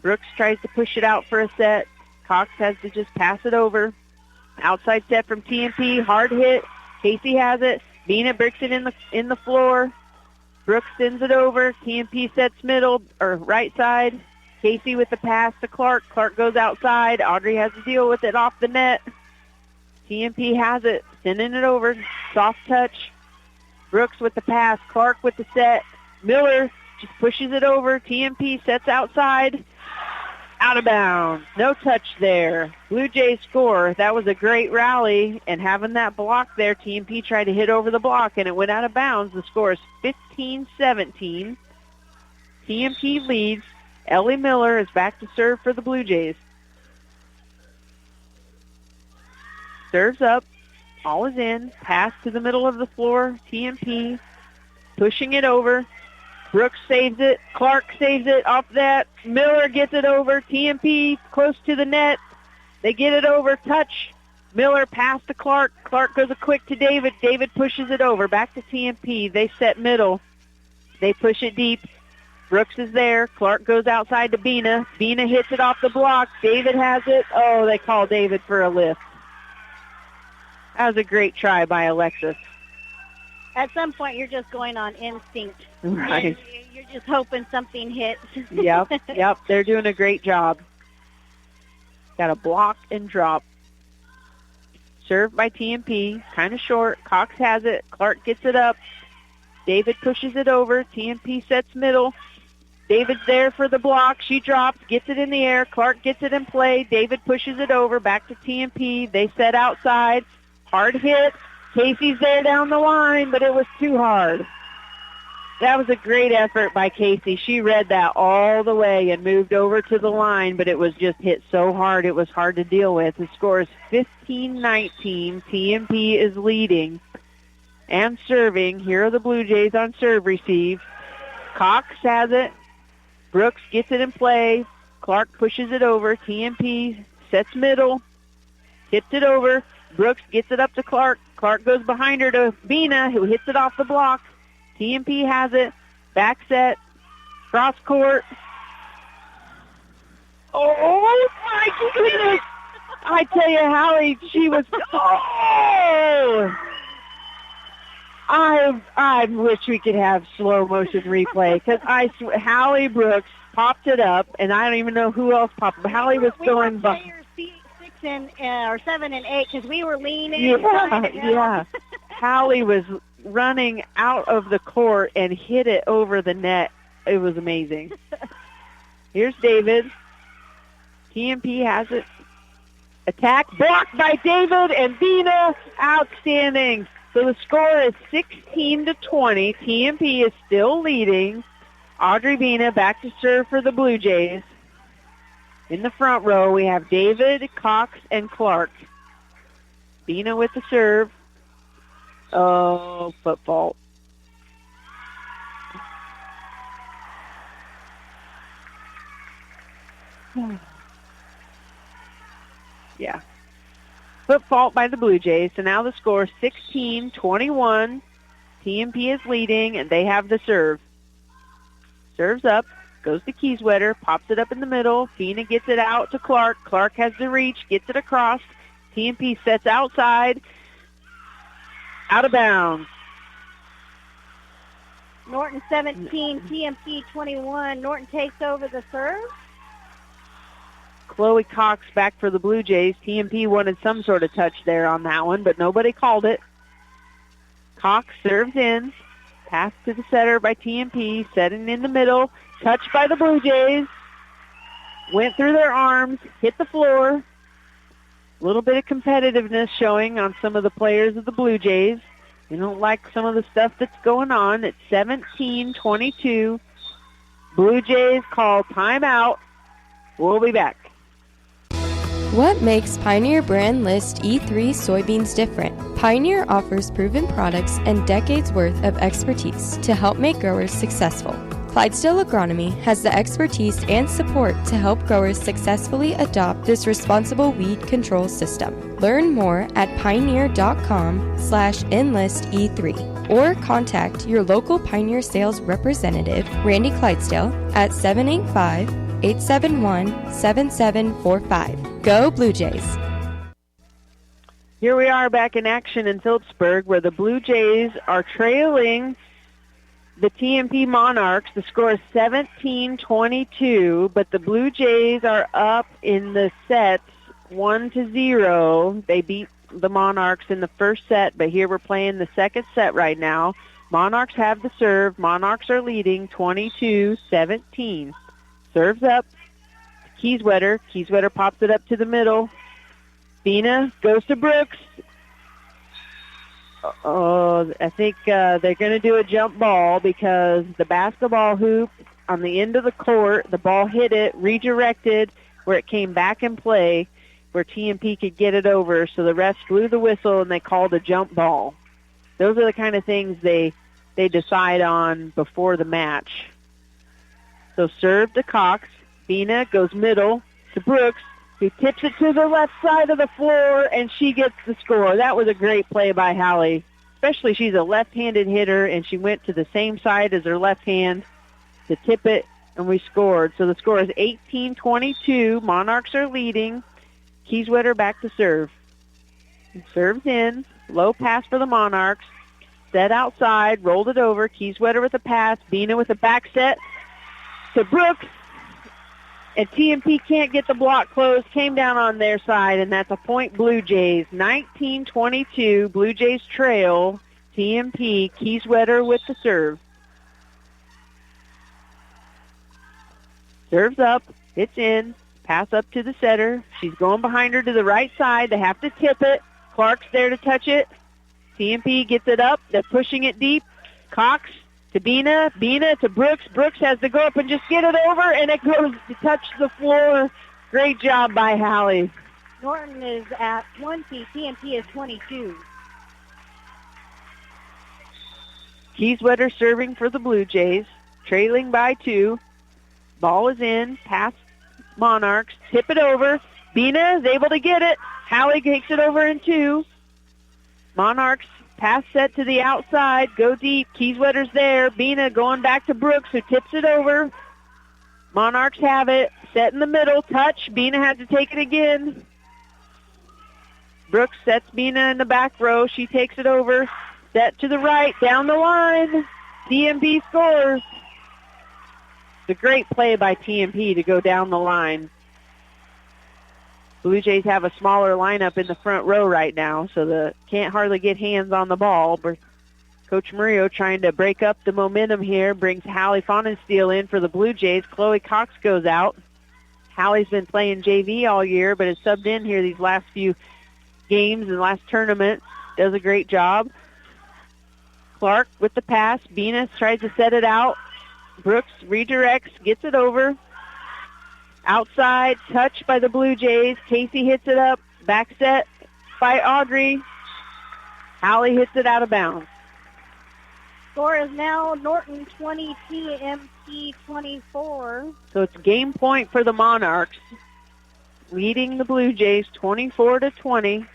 B: Brooks tries to push it out for a set. Cox has to just pass it over. Outside set from TMP, hard hit. Casey has it. Bina bricks it in the floor. Brooks sends it over. TMP sets middle or right side. Casey with the pass to Clark. Clark goes outside. Audrey has to deal with it off the net. TMP has it, sending it over. Soft touch. Brooks with the pass. Clark with the set. Miller just pushes it over. TMP sets outside. Out of bounds. No touch there. Blue Jays score. That was a great rally, and having that block there, TMP tried to hit over the block, and it went out of bounds. The score is 15-17. TMP leads. Ellie Miller is back to serve for the Blue Jays. Serves up. All is in. Pass to the middle of the floor. TMP pushing it over. Brooks saves it. Clark saves it off that. Miller gets it over. TMP close to the net. They get it over. Touch. Miller pass to Clark. Clark goes a quick to David. David pushes it over. Back to TMP. They set middle. They push it deep. Brooks is there. Clark goes outside to Bina. Bina hits it off the block. David has it. Oh, they call David for a lift. That was a great try by Alexis.
C: At some point, you're just going on instinct.
B: Right.
C: You're just hoping something hits.
B: Yep. They're doing a great job. Got a block and drop. Served by TMP. Kind of short. Cox has it. Clark gets it up. David pushes it over. TMP sets middle. David's there for the block. She drops. Gets it in the air. Clark gets it in play. David pushes it over. Back to TMP. They set outside. Hard hit. Casey's there down the line, but it was too hard. That was a great effort by Casey. She read that all the way and moved over to the line, but it was just hit so hard it was hard to deal with. The score is 15-19. TMP is leading and serving. Here are the Blue Jays on serve receive. Cox has it. Brooks gets it in play. Clark pushes it over. TMP sets middle. Hits it over. Brooks gets it up to Clark. Clark goes behind her to Bina, who hits it off the block. TMP has it. Back set. Cross court. Oh, my goodness. I tell you, Hallie, she was... Oh! I wish we could have slow motion replay, because Hallie Brooks popped it up, and I don't even know who else popped it. Hallie was going...
C: Or 7 and 8 because we were leaning.
B: Yeah. Hallie was running out of the court and hit it over the net. It was amazing. Here's David. TMP has it. Attack blocked by David and Bina. Outstanding. So the score is 16-20. TMP is still leading. Audrey Bina back to serve for the Blue Jays. In the front row, we have David, Cox, and Clark. Bina with the serve. Oh, foot fault. Yeah. Foot fault by the Blue Jays. So now the score 16-21. TMP is leading, and they have the serve. Serves up, goes to Kieswetter, pops it up in the middle. Fina gets it out to Clark. Clark has the reach, gets it across. TMP sets outside. Out of bounds.
C: Norton 17, TMP 21. Norton takes over the serve.
B: Chloe Cox back for the Blue Jays. TMP wanted some sort of touch there on that one, but nobody called it. Cox serves in. Pass to the setter by TMP. Setting in the middle. Touched by the Blue Jays. Went through their arms. Hit the floor. A little bit of competitiveness showing on some of the players of the Blue Jays. They don't like some of the stuff that's going on. It's 17-22. Blue Jays call timeout. We'll be back.
J: What makes Pioneer Brand List E3 soybeans different? Pioneer offers proven products and decades worth of expertise to help make growers successful. Clydesdale Agronomy has the expertise and support to help growers successfully adopt this responsible weed control system. Learn more at pioneer.com/enlist-E3 or contact your local Pioneer sales representative, Randy Clydesdale, at 785-871-7745. Go Blue Jays!
B: Here we are back in action in Phillipsburg where the Blue Jays are trailing the TMP Monarchs. The score is 17-22, but the Blue Jays are up in the sets 1-0. They beat the Monarchs in the first set, but here we're playing the second set right now. Monarchs have the serve. Monarchs are leading 22-17. Serves up. Kieswetter. Kieswetter pops it up to the middle. Fina goes to Brooks. I think they're going to do a jump ball because the basketball hoop on the end of the court, the ball hit it, redirected, where it came back in play, where TMP could get it over. So the refs blew the whistle and they called a jump ball. Those are the kind of things they decide on before the match. So serve to Cox. Fina goes middle to Brooks, who tips it to the left side of the floor, and she gets the score. That was a great play by Hallie. Especially she's a left-handed hitter, and she went to the same side as her left hand to tip it, and we scored. So the score is 18-22. Monarchs are leading. Kieswetter back to serve. Serves in. Low pass for the Monarchs. Set outside. Rolled it over. Kieswetter with a pass. Bina with a back set to Brooks. And TMP can't get the block closed. Came down on their side, and that's a point Blue Jays. 19-22. Blue Jays trail. TMP. Kieswetter with the serve. Serves up. Hits in. Pass up to the setter. She's going behind her to the right side. They have to tip it. Clark's there to touch it. TMP gets it up. They're pushing it deep. Cox to Bina. Bina to Brooks. Brooks has to go up and just get it over, and it goes to touch the floor. Great job by Hallie.
C: Norton is at 20. TMP is 22.
B: Kieswetter serving for the Blue Jays. Trailing by 2. Ball is in. Pass Monarchs. Tip it over. Bina is able to get it. Hallie takes it over in 2. Monarchs pass set to the outside. Go deep. Kieswetter's there. Bina going back to Brooks, who tips it over. Monarchs have it. Set in the middle. Touch. Bina had to take it again. Brooks sets Bina in the back row. She takes it over. Set to the right. Down the line. TMP scores. It's a great play by TMP to go down the line. Blue Jays have a smaller lineup in the front row right now, so they can't hardly get hands on the ball. But Coach Murillo trying to break up the momentum here, brings Hallie Fahnensteel in for the Blue Jays. Chloe Cox goes out. Hallie's been playing JV all year, but has subbed in here these last few games and last tournament. Does a great job. Clark with the pass. Bina tries to set it out. Brooks redirects, gets it over. Outside, touch by the Blue Jays. Casey hits it up. Back set by Audrey. Hallie hits it out of bounds.
C: Score is now Norton 20, TMP 24.
B: So it's game point for the Monarchs, leading the Blue Jays 24-20.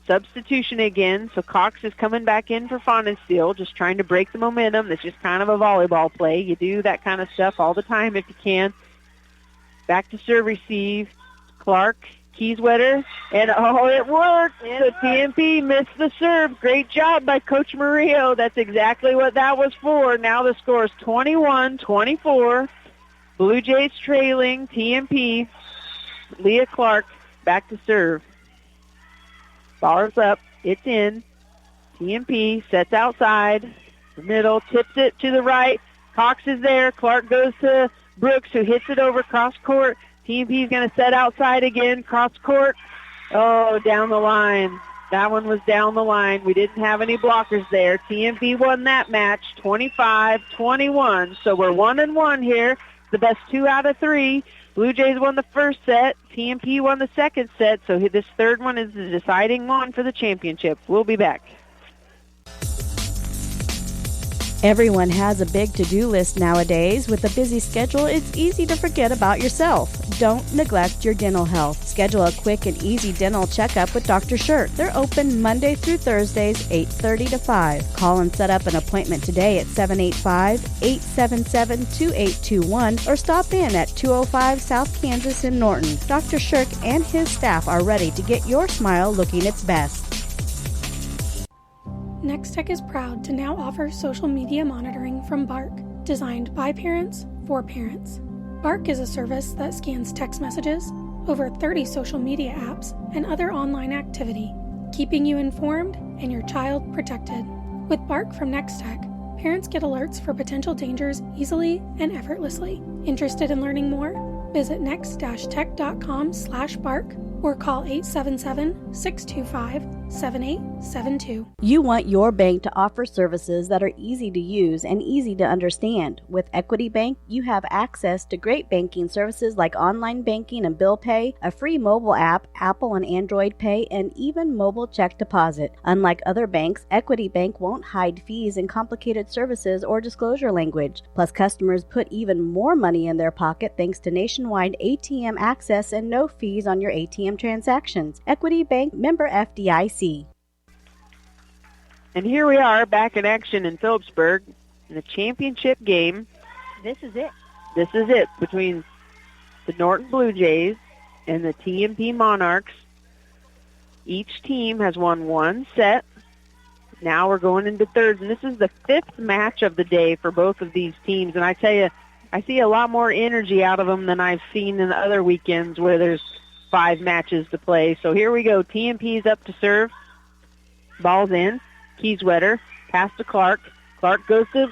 B: Substitution again, so Cox is coming back in for Fontenstiel, just trying to break the momentum. That's just kind of a volleyball play. You do that kind of stuff all the time if you can. Back to serve receive. Clark, Kieswetter, and it worked. The TMP missed the serve. Great job by Coach Murillo. That's exactly what that was for. Now the score is 21-24. Blue Jays trailing TMP. Leah Clark back to serve. Ball's up. It's in. TMP sets outside. The middle, tips it to the right. Cox is there. Clark goes to Brooks, who hits it over cross court. TMP is going to set outside again. Cross court. Oh, down the line. That one was down the line. We didn't have any blockers there. TMP won that match 25-21. So we're 1-1 here. The best 2 out of 3. Blue Jays won the first set. TMP won the second set. So this third one is the deciding one for the championship. We'll be back.
G: Everyone has a big to-do list nowadays. With a busy schedule, it's easy to forget about yourself. Don't neglect your dental health. Schedule a quick and easy dental checkup with Dr. Shirt. They're open Monday through Thursdays, 8:30 to 5. Call and set up an appointment today at 785-877-2821 or stop in at 205 South Kansas in Norton. Dr. Shirk and his staff are ready to get your smile looking its best.
K: Nextech is proud to now offer social media monitoring from Bark, designed by parents for parents. Bark is a service that scans text messages, over 30 social media apps, and other online activity, keeping you informed and your child protected. With Bark from Nextech, parents get alerts for potential dangers easily and effortlessly. Interested in learning more? Visit next-tech.com/bark or call 877-625-7872.
G: You want your bank to offer services that are easy to use and easy to understand. With Equity Bank, you have access to great banking services like online banking and bill pay, a free mobile app, Apple and Android Pay, and even mobile check deposit. Unlike other banks, Equity Bank won't hide fees and complicated services or disclosure language. Plus, customers put even more money in their pocket thanks to nationwide ATM access and no fees on your ATM transactions. Equity Bank, member FDIC.
B: And here we are back in action in Phillipsburg in the championship game.
C: This is it.
B: This is it between the Norton Blue Jays and the TMP Monarchs. Each team has won one set. Now we're going into thirds, and this is the 5th match of the day for both of these teams. And I tell you, I see a lot more energy out of them than I've seen in the other weekends where there's 5 matches to play. So here we go. TMP's up to serve. Ball's in. Kieswetter. Pass to Clark. Clark goes to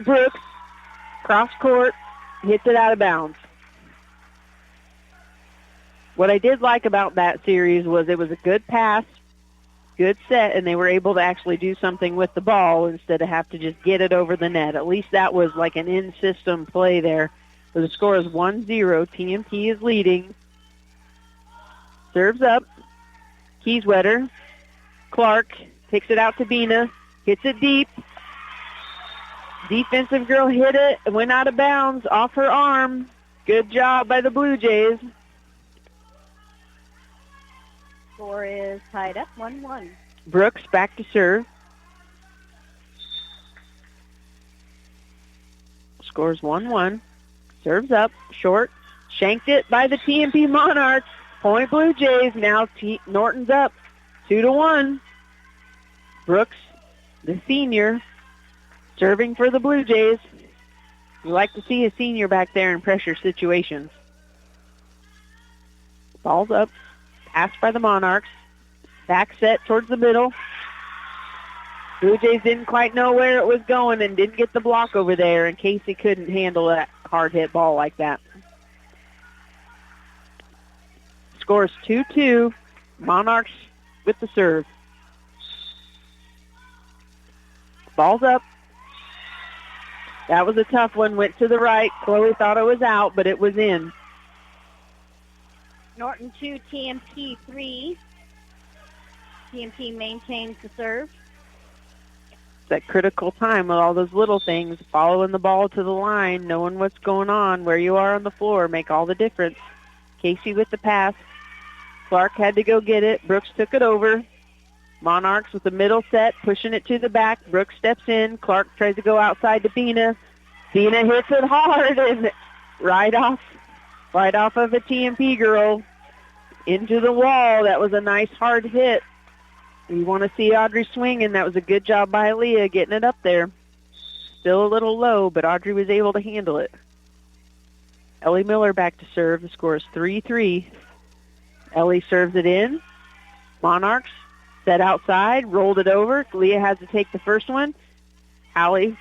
B: Brooks. Cross court. Hits it out of bounds. What I did like about that series was it was a good pass, good set, and they were able to actually do something with the ball instead of have to just get it over the net. At least that was like an in-system play there. So the score is 1-0. TMP is leading. Serves up. Kieswetter. Clark takes it out to Bina. Hits it deep. Defensive girl hit it. It went out of bounds off her arm. Good job by the Blue Jays.
C: Score is tied up 1-1.
B: Brooks back to serve. Scores 1-1. Serves up. Short. Shanked it by the TMP Monarchs. Point Blue Jays. Now Norton's up 2-1. Brooks, the senior, serving for the Blue Jays. You like to see a senior back there in pressure situations. Ball's up. Passed by the Monarchs. Back set towards the middle. Blue Jays didn't quite know where it was going and didn't get the block over there, and Casey couldn't handle that hard-hit ball like that. Scores 2-2. Monarchs with the serve. Ball's up. That was a tough one. Went to the right. Chloe thought it was out, but it was in.
C: Norton 2, TMP 3. TMP maintains the serve.
B: that critical time with all those little things, following the ball to the line, knowing what's going on, where you are on the floor, make all the difference. Casey with the pass. Clark had to go get it. Brooks took it over. Monarchs with the middle set, pushing it to the back. Brooks steps in. Clark tries to go outside to Bina. Bina hits it hard and right off of a TMP girl into the wall. That was a nice hard hit. You want to see Audrey swinging. That was a good job by Aaliyah getting it up there. Still a little low, but Audrey was able to handle it. Ellie Miller back to serve. The score is 3-3. Ellie serves it in. Monarchs set outside, rolled it over. Leah has to take the first one. Allie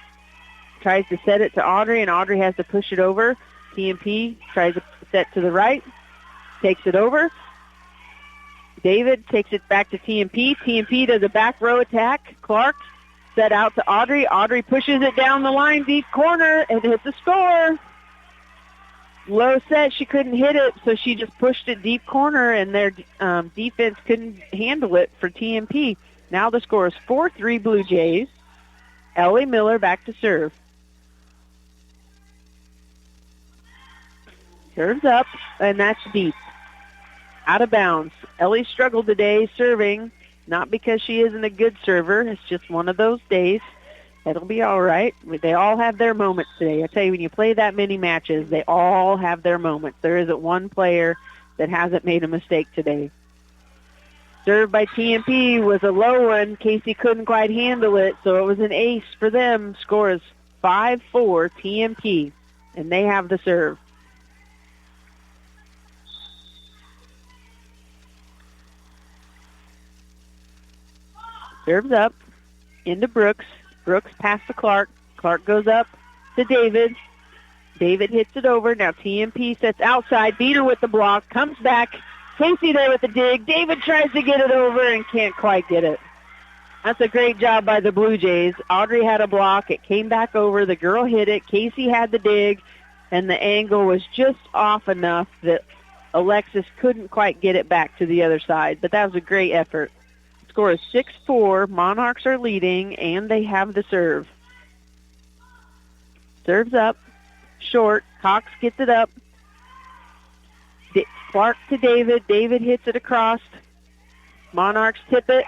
B: tries to set it to Audrey, and Audrey has to push it over. TMP tries to set to the right, takes it over. David takes it back to TMP. TMP does a back row attack. Clark set out to Audrey. Audrey pushes it down the line, deep corner, and hits the score. Low set, she couldn't hit it, so she just pushed it deep corner, and their defense couldn't handle it for TMP. Now the score is 4-3 Blue Jays. Ellie Miller back to serve. Serves up, and that's deep. Out of bounds. Ellie struggled today serving, not because she isn't a good server. It's just one of those days. It'll be all right. They all have their moments today. I tell you, when you play that many matches, they all have their moments. There isn't one player that hasn't made a mistake today. Served by TMP was a low one. Casey couldn't quite handle it, so it was an ace for them. Score is 5-4 TMP, and they have the serve. Serves up into Brooks. Brooks pass to Clark. Clark goes up to David. David hits it over. Now TMP sets outside. Beater with the block. Comes back. Casey there with the dig. David tries to get it over and can't quite get it. That's a great job by the Blue Jays. Audrey had a block. It came back over. The girl hit it. Casey had the dig, and the angle was just off enough that Alexis couldn't quite get it back to the other side. But that was a great effort. Score is 6-4. Monarchs are leading, and they have the serve. Serves up. Short. Cox gets it up. Clark to David. David hits it across. Monarchs tip it.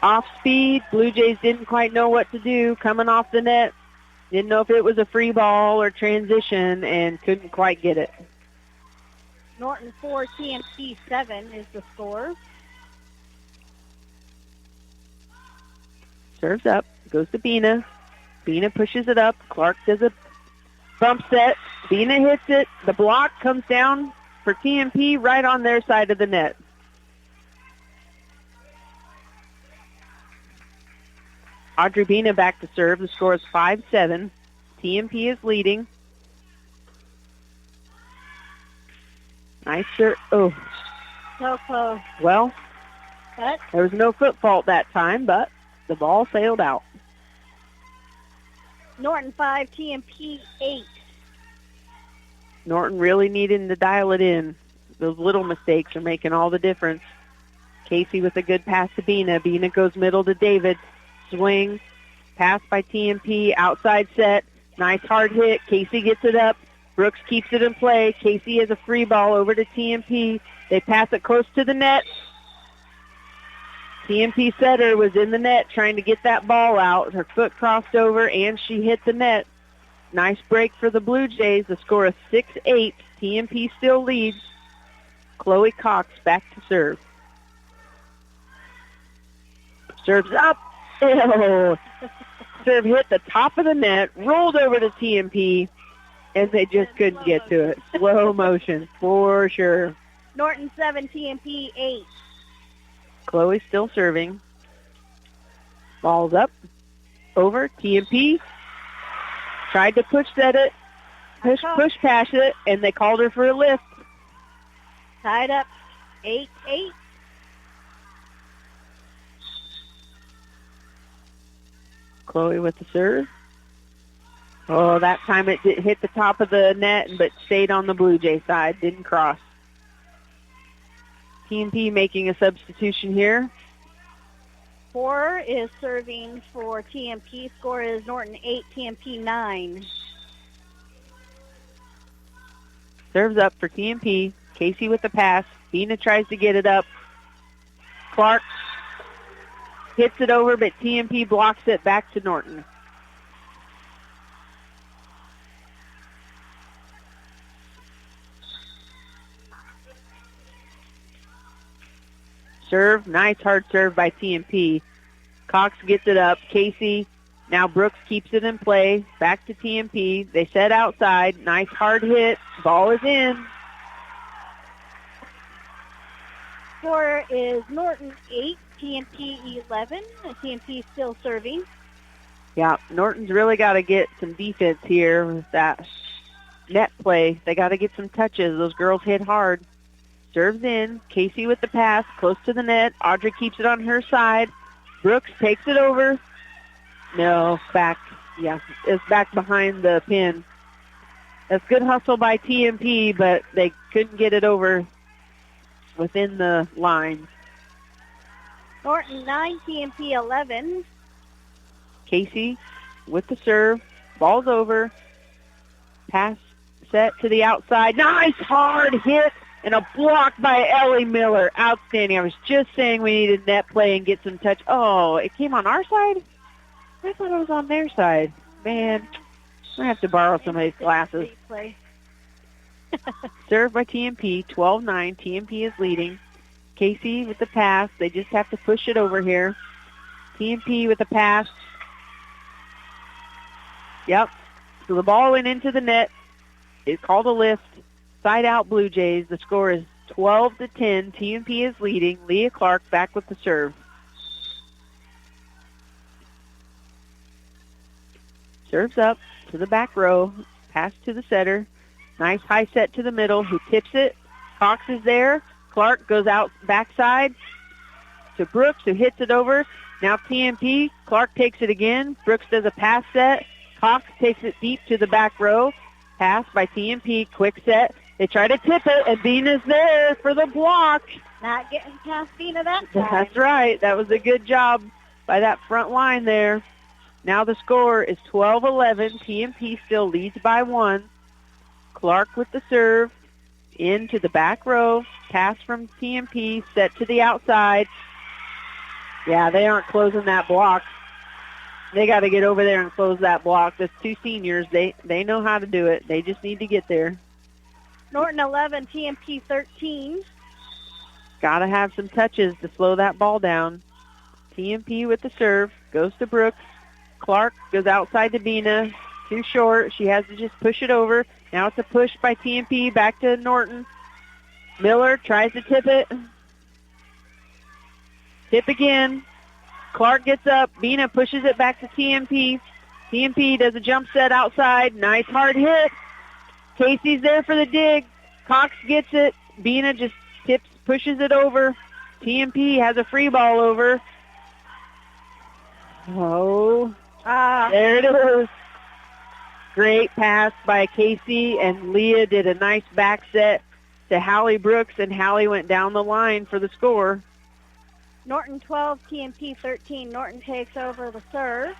B: Off speed. Blue Jays didn't quite know what to do. Coming off the net. Didn't know if it was a free ball or transition, and couldn't quite get it.
C: Norton 4, TMP 7 is the score.
B: Serves up. Goes to Bina. Bina pushes it up. Clark does a bump set. Bina hits it. The block comes down for TMP right on their side of the net. Audrey Bina back to serve. The score is 5-7. TMP is leading. Nice serve. Oh.
C: So close.
B: Well,
C: But
B: there was no foot fault that time, but the ball sailed out.
C: Norton 5, TMP 8.
B: Norton really needing to dial it in. Those little mistakes are making all the difference. Casey with a good pass to Bina. Bina goes middle to David. Swing. Pass by TMP. Outside set. Nice hard hit. Casey gets it up. Brooks keeps it in play. Casey has a free ball over to TMP. They pass it close to the net. TMP setter was in the net trying to get that ball out. Her foot crossed over, and she hit the net. Nice break for the Blue Jays. The score is 6-8. TMP still leads. Chloe Cox back to serve. Serves up. Ew. Serve hit the top of the net, rolled over to TMP, and they just couldn't get to it. Slow motion, for sure.
C: Norton 7, TMP 8.
B: Chloe still serving. Ball's up. Over. TMP. Tried to push set it. Push past it, and they called her for a lift.
C: Tied up 8-8.
B: Chloe with the serve. Oh, that time it hit the top of the net, but stayed on the Blue Jay side. Didn't cross. TMP making a substitution here.
C: 4 is serving for TMP. Score is Norton 8, TMP 9.
B: Serves up for TMP. Casey with the pass. Bina tries to get it up. Clark hits it over, but TMP blocks it back to Norton. Serve, nice hard serve by TMP. Cox gets it up. Casey, now Brooks keeps it in play. Back to TMP. They set outside. Nice hard hit. Ball is in.
C: Score is Norton 8, TMP 11. TMP still serving.
B: Yeah, Norton's really got to get some defense here with that net play. They got to get some touches. Those girls hit hard. Serves in. Casey with the pass, close to the net. Audrey keeps it on her side. Brooks takes it over. No, back. Yeah, it's back behind the pin. That's good hustle by TMP, but they couldn't get it over within the line.
C: Norton 9, TMP 11.
B: Casey with the serve. Ball's over. Pass set to the outside. Nice hard hit and a block by Ellie Miller. Outstanding. I was just saying we needed net play and get some touch. Oh, it came on our side? I thought it was on their side. Man, I have to borrow somebody's glasses. Served by TMP, 12-9. TMP is leading. Casey with the pass. They just have to push it over here. TMP with the pass. Yep. So the ball went into the net. It's called a lift. Side out Blue Jays. The score is 12-10. TMP is leading. Leah Clark back with the serve. Serves up to the back row. Pass to the setter. Nice high set to the middle. Who tips it? Cox is there. Clark goes out backside to Brooks, who hits it over. Now TMP. Clark takes it again. Brooks does a pass set. Cox takes it deep to the back row. Pass by TMP. Quick set. They try to tip it, and Bina's there for the block.
C: Not getting past Bina that time.
B: That's right. That was a good job by that front line there. Now the score is 12-11. TMP still leads by 1. Clark with the serve. Into the back row. Pass from TMP. Set to the outside. Yeah, they aren't closing that block. They got to get over there and close that block. Those two seniors, they know how to do it. They just need to get there.
C: Norton 11, TMP 13.
B: Got to have some touches to slow that ball down. TMP with the serve. Goes to Brooks. Clark goes outside to Bina. Too short. She has to just push it over. Now it's a push by TMP. Back to Norton. Miller tries to tip it. Tip again. Clark gets up. Bina pushes it back to TMP. TMP does a jump set outside. Nice hard hit. Casey's there for the dig. Cox gets it. Bina just pushes it over. TMP has a free ball over. Oh, there it is. Great pass by Casey, and Leah did a nice back set to Hallie Brooks, and Hallie went down the line for the score.
C: Norton 12, TMP 13. Norton takes over the serve.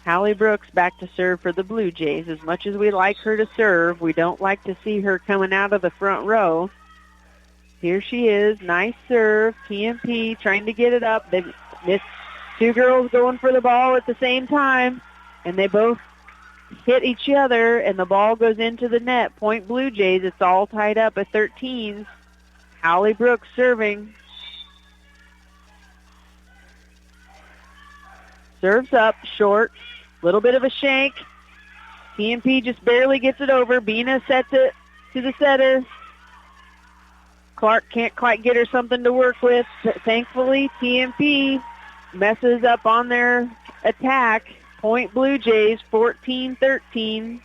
B: Hallie Brooks back to serve for the Blue Jays. As much as we like her to serve, we don't like to see her coming out of the front row. Here she is. Nice serve. TMP trying to get it up. They missed. Two girls going for the ball at the same time, and they both hit each other, and the ball goes into the net. Point Blue Jays. It's all tied up at 13. Hallie Brooks serving. Serves up, short. Little bit of a shank. TMP just barely gets it over. Bina sets it to the setter. Clark can't quite get her something to work with. Thankfully, TMP messes up on their attack. Point Blue Jays, 14-13.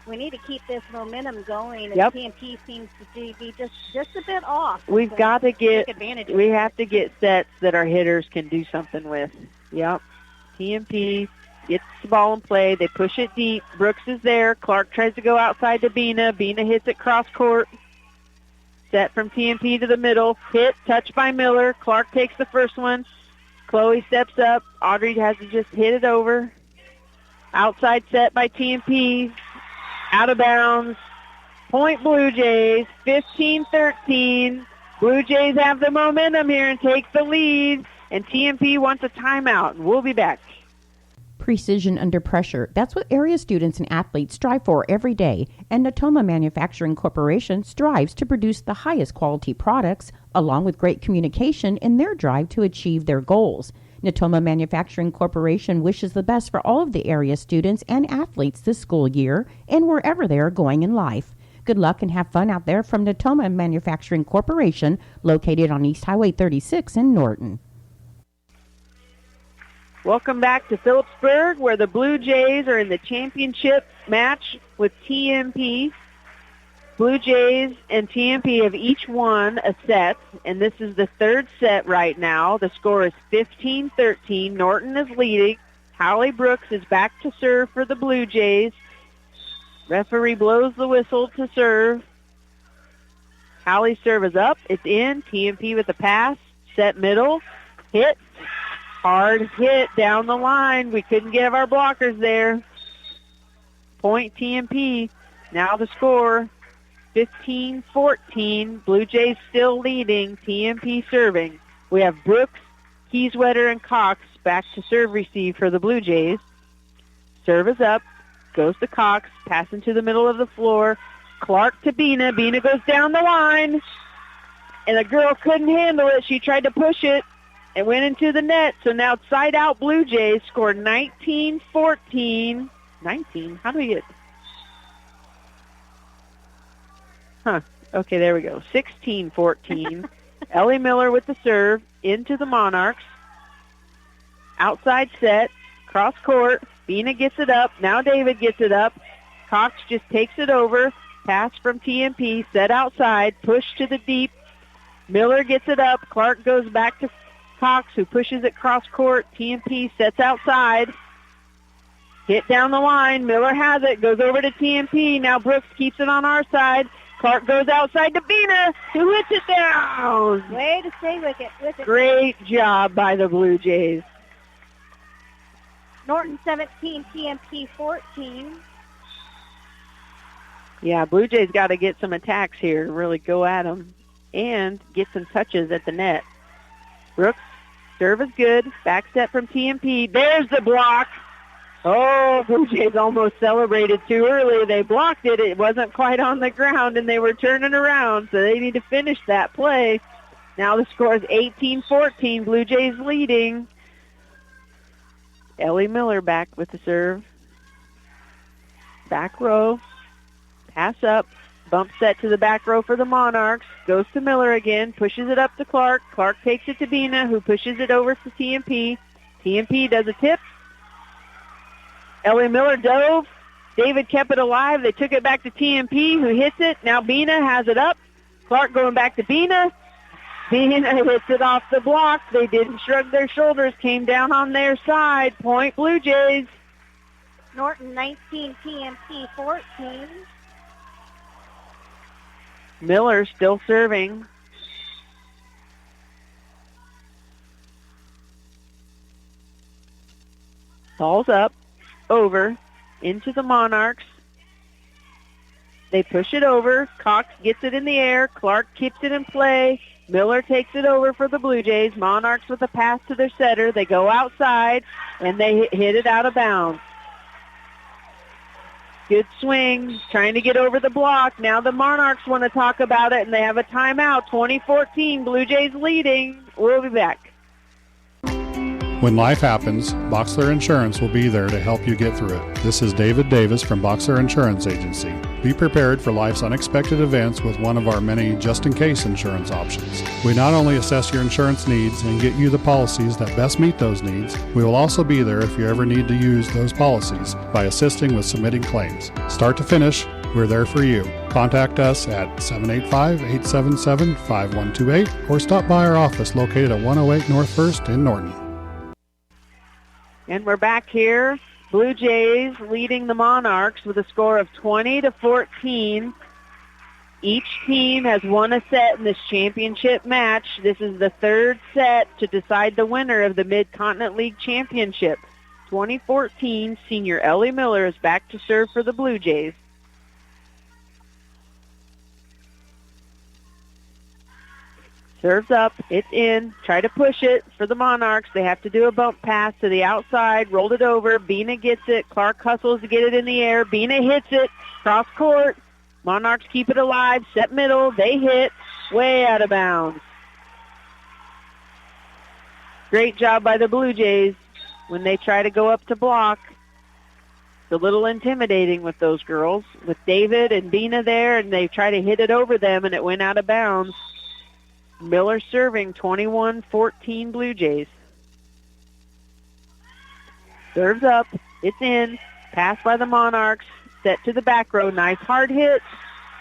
C: We need to keep this momentum going.
B: Yep.
C: TMP seems to be just a bit off.
B: We've
C: So
B: got to get,
C: take advantage of
B: we
C: it.
B: have to get sets that our hitters can do something with. Yep. TMP gets the ball in play. They push it deep. Brooks is there. Clark tries to go outside to Bina. Bina hits it cross court. Set from TMP to the middle. Hit, touched by Miller. Clark takes the first one. Chloe steps up. Audrey has to just hit it over. Outside set by TMP. Out of bounds. Point Blue Jays, 15-13. Blue Jays have the momentum here and take the lead. And TMP wants a timeout. And we'll be back.
L: Precision under pressure. That's what area students and athletes strive for every day. And Natoma Manufacturing Corporation strives to produce the highest quality products, along with great communication in their drive to achieve their goals. Natoma Manufacturing Corporation wishes the best for all of the area students and athletes this school year and wherever they are going in life. Good luck and have fun out there from Natoma Manufacturing Corporation, located on East Highway 36 in Norton.
B: Welcome back to Phillipsburg, where the Blue Jays are in the championship match with TMP. Blue Jays and TMP have each won a set, and this is the third set right now. The score is 15-13. Norton is leading. Hallie Brooks is back to serve for the Blue Jays. Referee blows the whistle to serve. Hallie's serve is up. It's in. TMP with the pass. Set middle. Hit. Hard hit down the line. We couldn't get our blockers there. Point TMP. Now the score, 15-14. Blue Jays still leading. TMP serving. We have Brooks, Kieswetter, and Cox back to serve receive for the Blue Jays. Serve is up. Goes to Cox. Pass into the middle of the floor. Clark to Bina. Bina goes down the line. And the girl couldn't handle it. She tried to push it. It went into the net, so now side out Blue Jays score 19-14. 19? How do we get? Okay, there we go. 16-14. Ellie Miller with the serve into the Monarchs. Outside set, cross court. Bina gets it up. Now David gets it up. Cox just takes it over. Pass from TMP, set outside, push to the deep. Miller gets it up. Clark goes back to Cox, who pushes it cross court. TMP sets outside. Hit down the line. Miller has it. Goes over to TMP. Now Brooks keeps it on our side. Clark goes outside to Bina, who hits it down.
C: Way to stay with it.
B: Great job by the Blue Jays.
C: Norton 17, TMP 14.
B: Yeah, Blue Jays got to get some attacks here and really go at them and get some touches at the net. Brooks, serve is good. Back set from TMP. There's the block. Oh, Blue Jays almost celebrated too early. They blocked it. It wasn't quite on the ground, and they were turning around, so they need to finish that play. Now the score is 18-14. Blue Jays leading. Ellie Miller back with the serve. Back row. Pass up. Bump set to the back row for the Monarchs. Goes to Miller again. Pushes it up to Clark. Clark takes it to Bina, who pushes it over to TMP. TMP does a tip. Ellie Miller dove. David kept it alive. They took it back to TMP, who hits it. Now Bina has it up. Clark going back to Bina. Bina hits it off the block. They didn't shrug their shoulders. Came down on their side. Point Blue Jays.
C: Norton 19, TMP 14.
B: Miller still serving. Ball's up, over, into the Monarchs. They push it over. Cox gets it in the air. Clark keeps it in play. Miller takes it over for the Blue Jays. Monarchs with a pass to their setter. They go outside, and they hit it out of bounds. Good swing, trying to get over the block. Now the Monarchs want to talk about it, and they have a timeout. 2014, Blue Jays leading. We'll be back.
M: When life happens, Boxler Insurance will be there to help you get through it. This is David Davis from Boxler Insurance Agency. Be prepared for life's unexpected events with one of our many just-in-case insurance options. We not only assess your insurance needs and get you the policies that best meet those needs, we will also be there if you ever need to use those policies by assisting with submitting claims. Start to finish, we're there for you. Contact us at 785-877-5128 or stop by our office located at 108 North 1st in Norton.
B: And we're back here. Blue Jays leading the Monarchs with a score of 20-14. Each team has won a set in this championship match. This is the third set to decide the winner of the Mid-Continent League Championship. 2014 senior Ellie Miller is back to serve for the Blue Jays. Serves up. It's in. Try to push it for the Monarchs. They have to do a bump pass to the outside. Rolled it over. Bina gets it. Clark hustles to get it in the air. Bina hits it. Cross court. Monarchs keep it alive. Set middle. They hit. Way out of bounds. Great job by the Blue Jays when they try to go up to block. It's a little intimidating with those girls. With David and Bina there, and they try to hit it over them, and it went out of bounds. Miller serving, 21-14 Blue Jays. Serves up. It's in. Pass by the Monarchs. Set to the back row. Nice hard hit.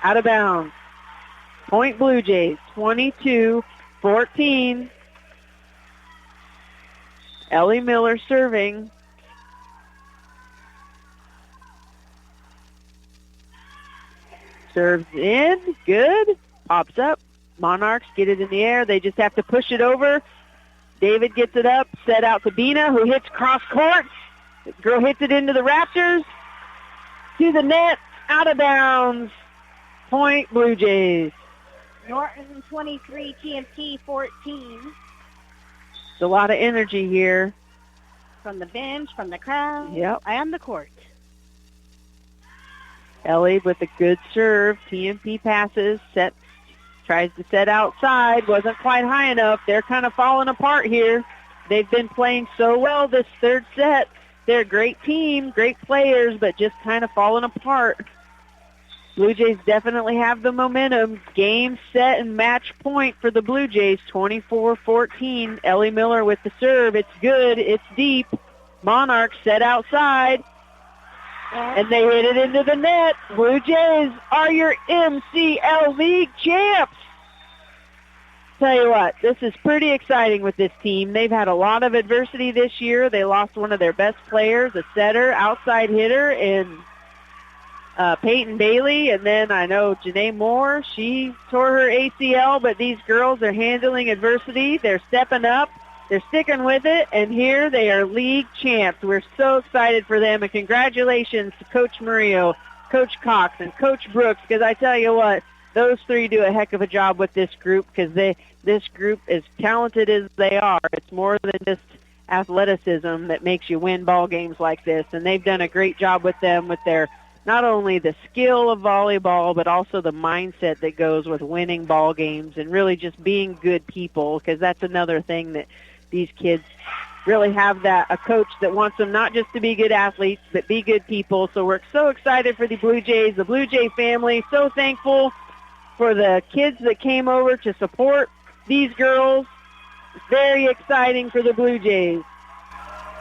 B: Out of bounds. Point Blue Jays, 22-14. Ellie Miller serving. Serves in. Good. Pops up. Monarchs get it in the air. They just have to push it over. David gets it up. Set out to Bina, who hits cross court. The girl hits it into the rafters. To the net. Out of bounds. Point Blue Jays.
C: Norton 23, TMP 14.
B: It's a lot of energy here.
C: From the bench, from the crowd,
B: Yep.
C: and the court.
B: Ellie with a good serve. TMP passes. Tries to set outside. Wasn't quite high enough. They're kind of falling apart here. They've been playing so well this third set. They're a great team, great players, but just kind of falling apart. Blue Jays definitely have the momentum. Game, set, and match point for the Blue Jays, 24-14. Ellie Miller with the serve. It's good. It's deep. Monarchs set outside. And they hit it into the net. Blue Jays are your MCL League champs. Tell you what, this is pretty exciting with this team. They've had a lot of adversity this year. They lost one of their best players, a setter, outside hitter, and Peyton Bailey. And then I know Janae Moore, she tore her ACL, but these girls are handling adversity. They're stepping up. They're sticking with it, and here they are league champs. We're so excited for them, and congratulations to Coach Murillo, Coach Cox, and Coach Brooks, because I tell you what, those three do a heck of a job with this group, because this group, as talented as they are, it's more than just athleticism that makes you win ball games like this, and they've done a great job with them with their not only the skill of volleyball, but also the mindset that goes with winning ball games and really just being good people, because that's another thing that these kids really have, that a coach that wants them not just to be good athletes, but be good people. So we're so excited for the Blue Jays, the Blue Jay family, so thankful for the kids that came over to support these girls. Very exciting for the Blue Jays.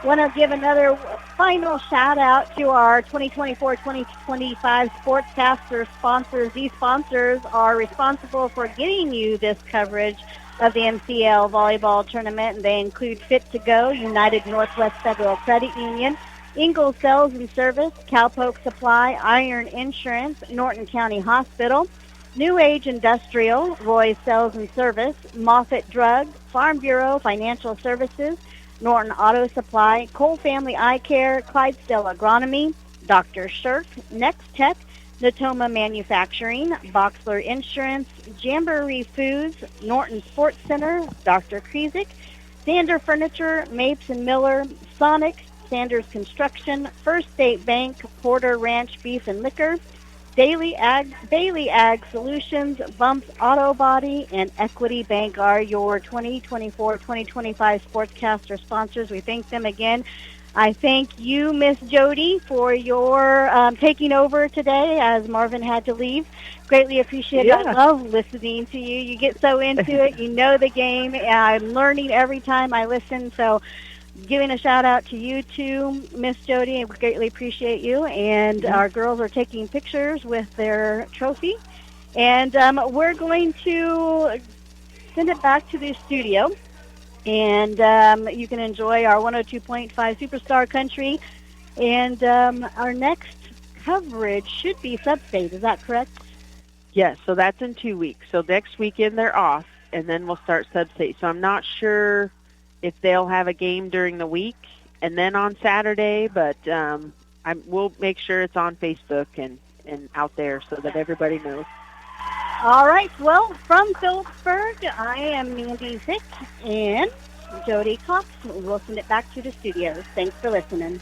C: Want to give another final shout out to our 2024-2025 Sportscaster sponsors. These sponsors are responsible for getting you this coverage of the MCL volleyball tournament, and they include Fit to Go, United Northwest Federal Credit Union, Ingalls Sales and Service, Cowpoke Supply, Iron Insurance, Norton County Hospital, New Age Industrial, Roy Sales and Service, Moffitt Drug, Farm Bureau Financial Services, Norton Auto Supply, Cole Family Eye Care, Clydesdale Agronomy, Dr. Shirk, Next Tech, Natoma Manufacturing, Boxler Insurance, Jamboree Foods, Norton Sports Center, Dr. Krizik, Sander Furniture, Mapes and Miller, Sonic, Sanders Construction, First State Bank, Porter Ranch Beef and Liquor, Bailey Ag Solutions, Bumps Auto Body, and Equity Bank are your 2024-2025 Sportscaster sponsors. We thank them again. I thank you, Miss Jody, for your taking over today as Marvin had to leave. Greatly appreciate it. I love listening to you. You get so into it. You know the game. I'm learning every time I listen. So giving a shout out to you too, Miss Jody. We greatly appreciate you. And our girls are taking pictures with their trophy. And we're going to send it back to the studio. And you can enjoy our 102.5 Superstar Country. And our next coverage should be Substate. Is that correct?
B: Yes, so that's in 2 weeks. So next weekend they're off, and then we'll start sub-state. So I'm not sure if they'll have a game during the week and then on Saturday, but we'll make sure it's on Facebook and out there so that everybody knows.
C: All right. Well, from Phillipsburg, I am Mandy Zick and Jody Cox. We'll send it back to the studios. Thanks for listening.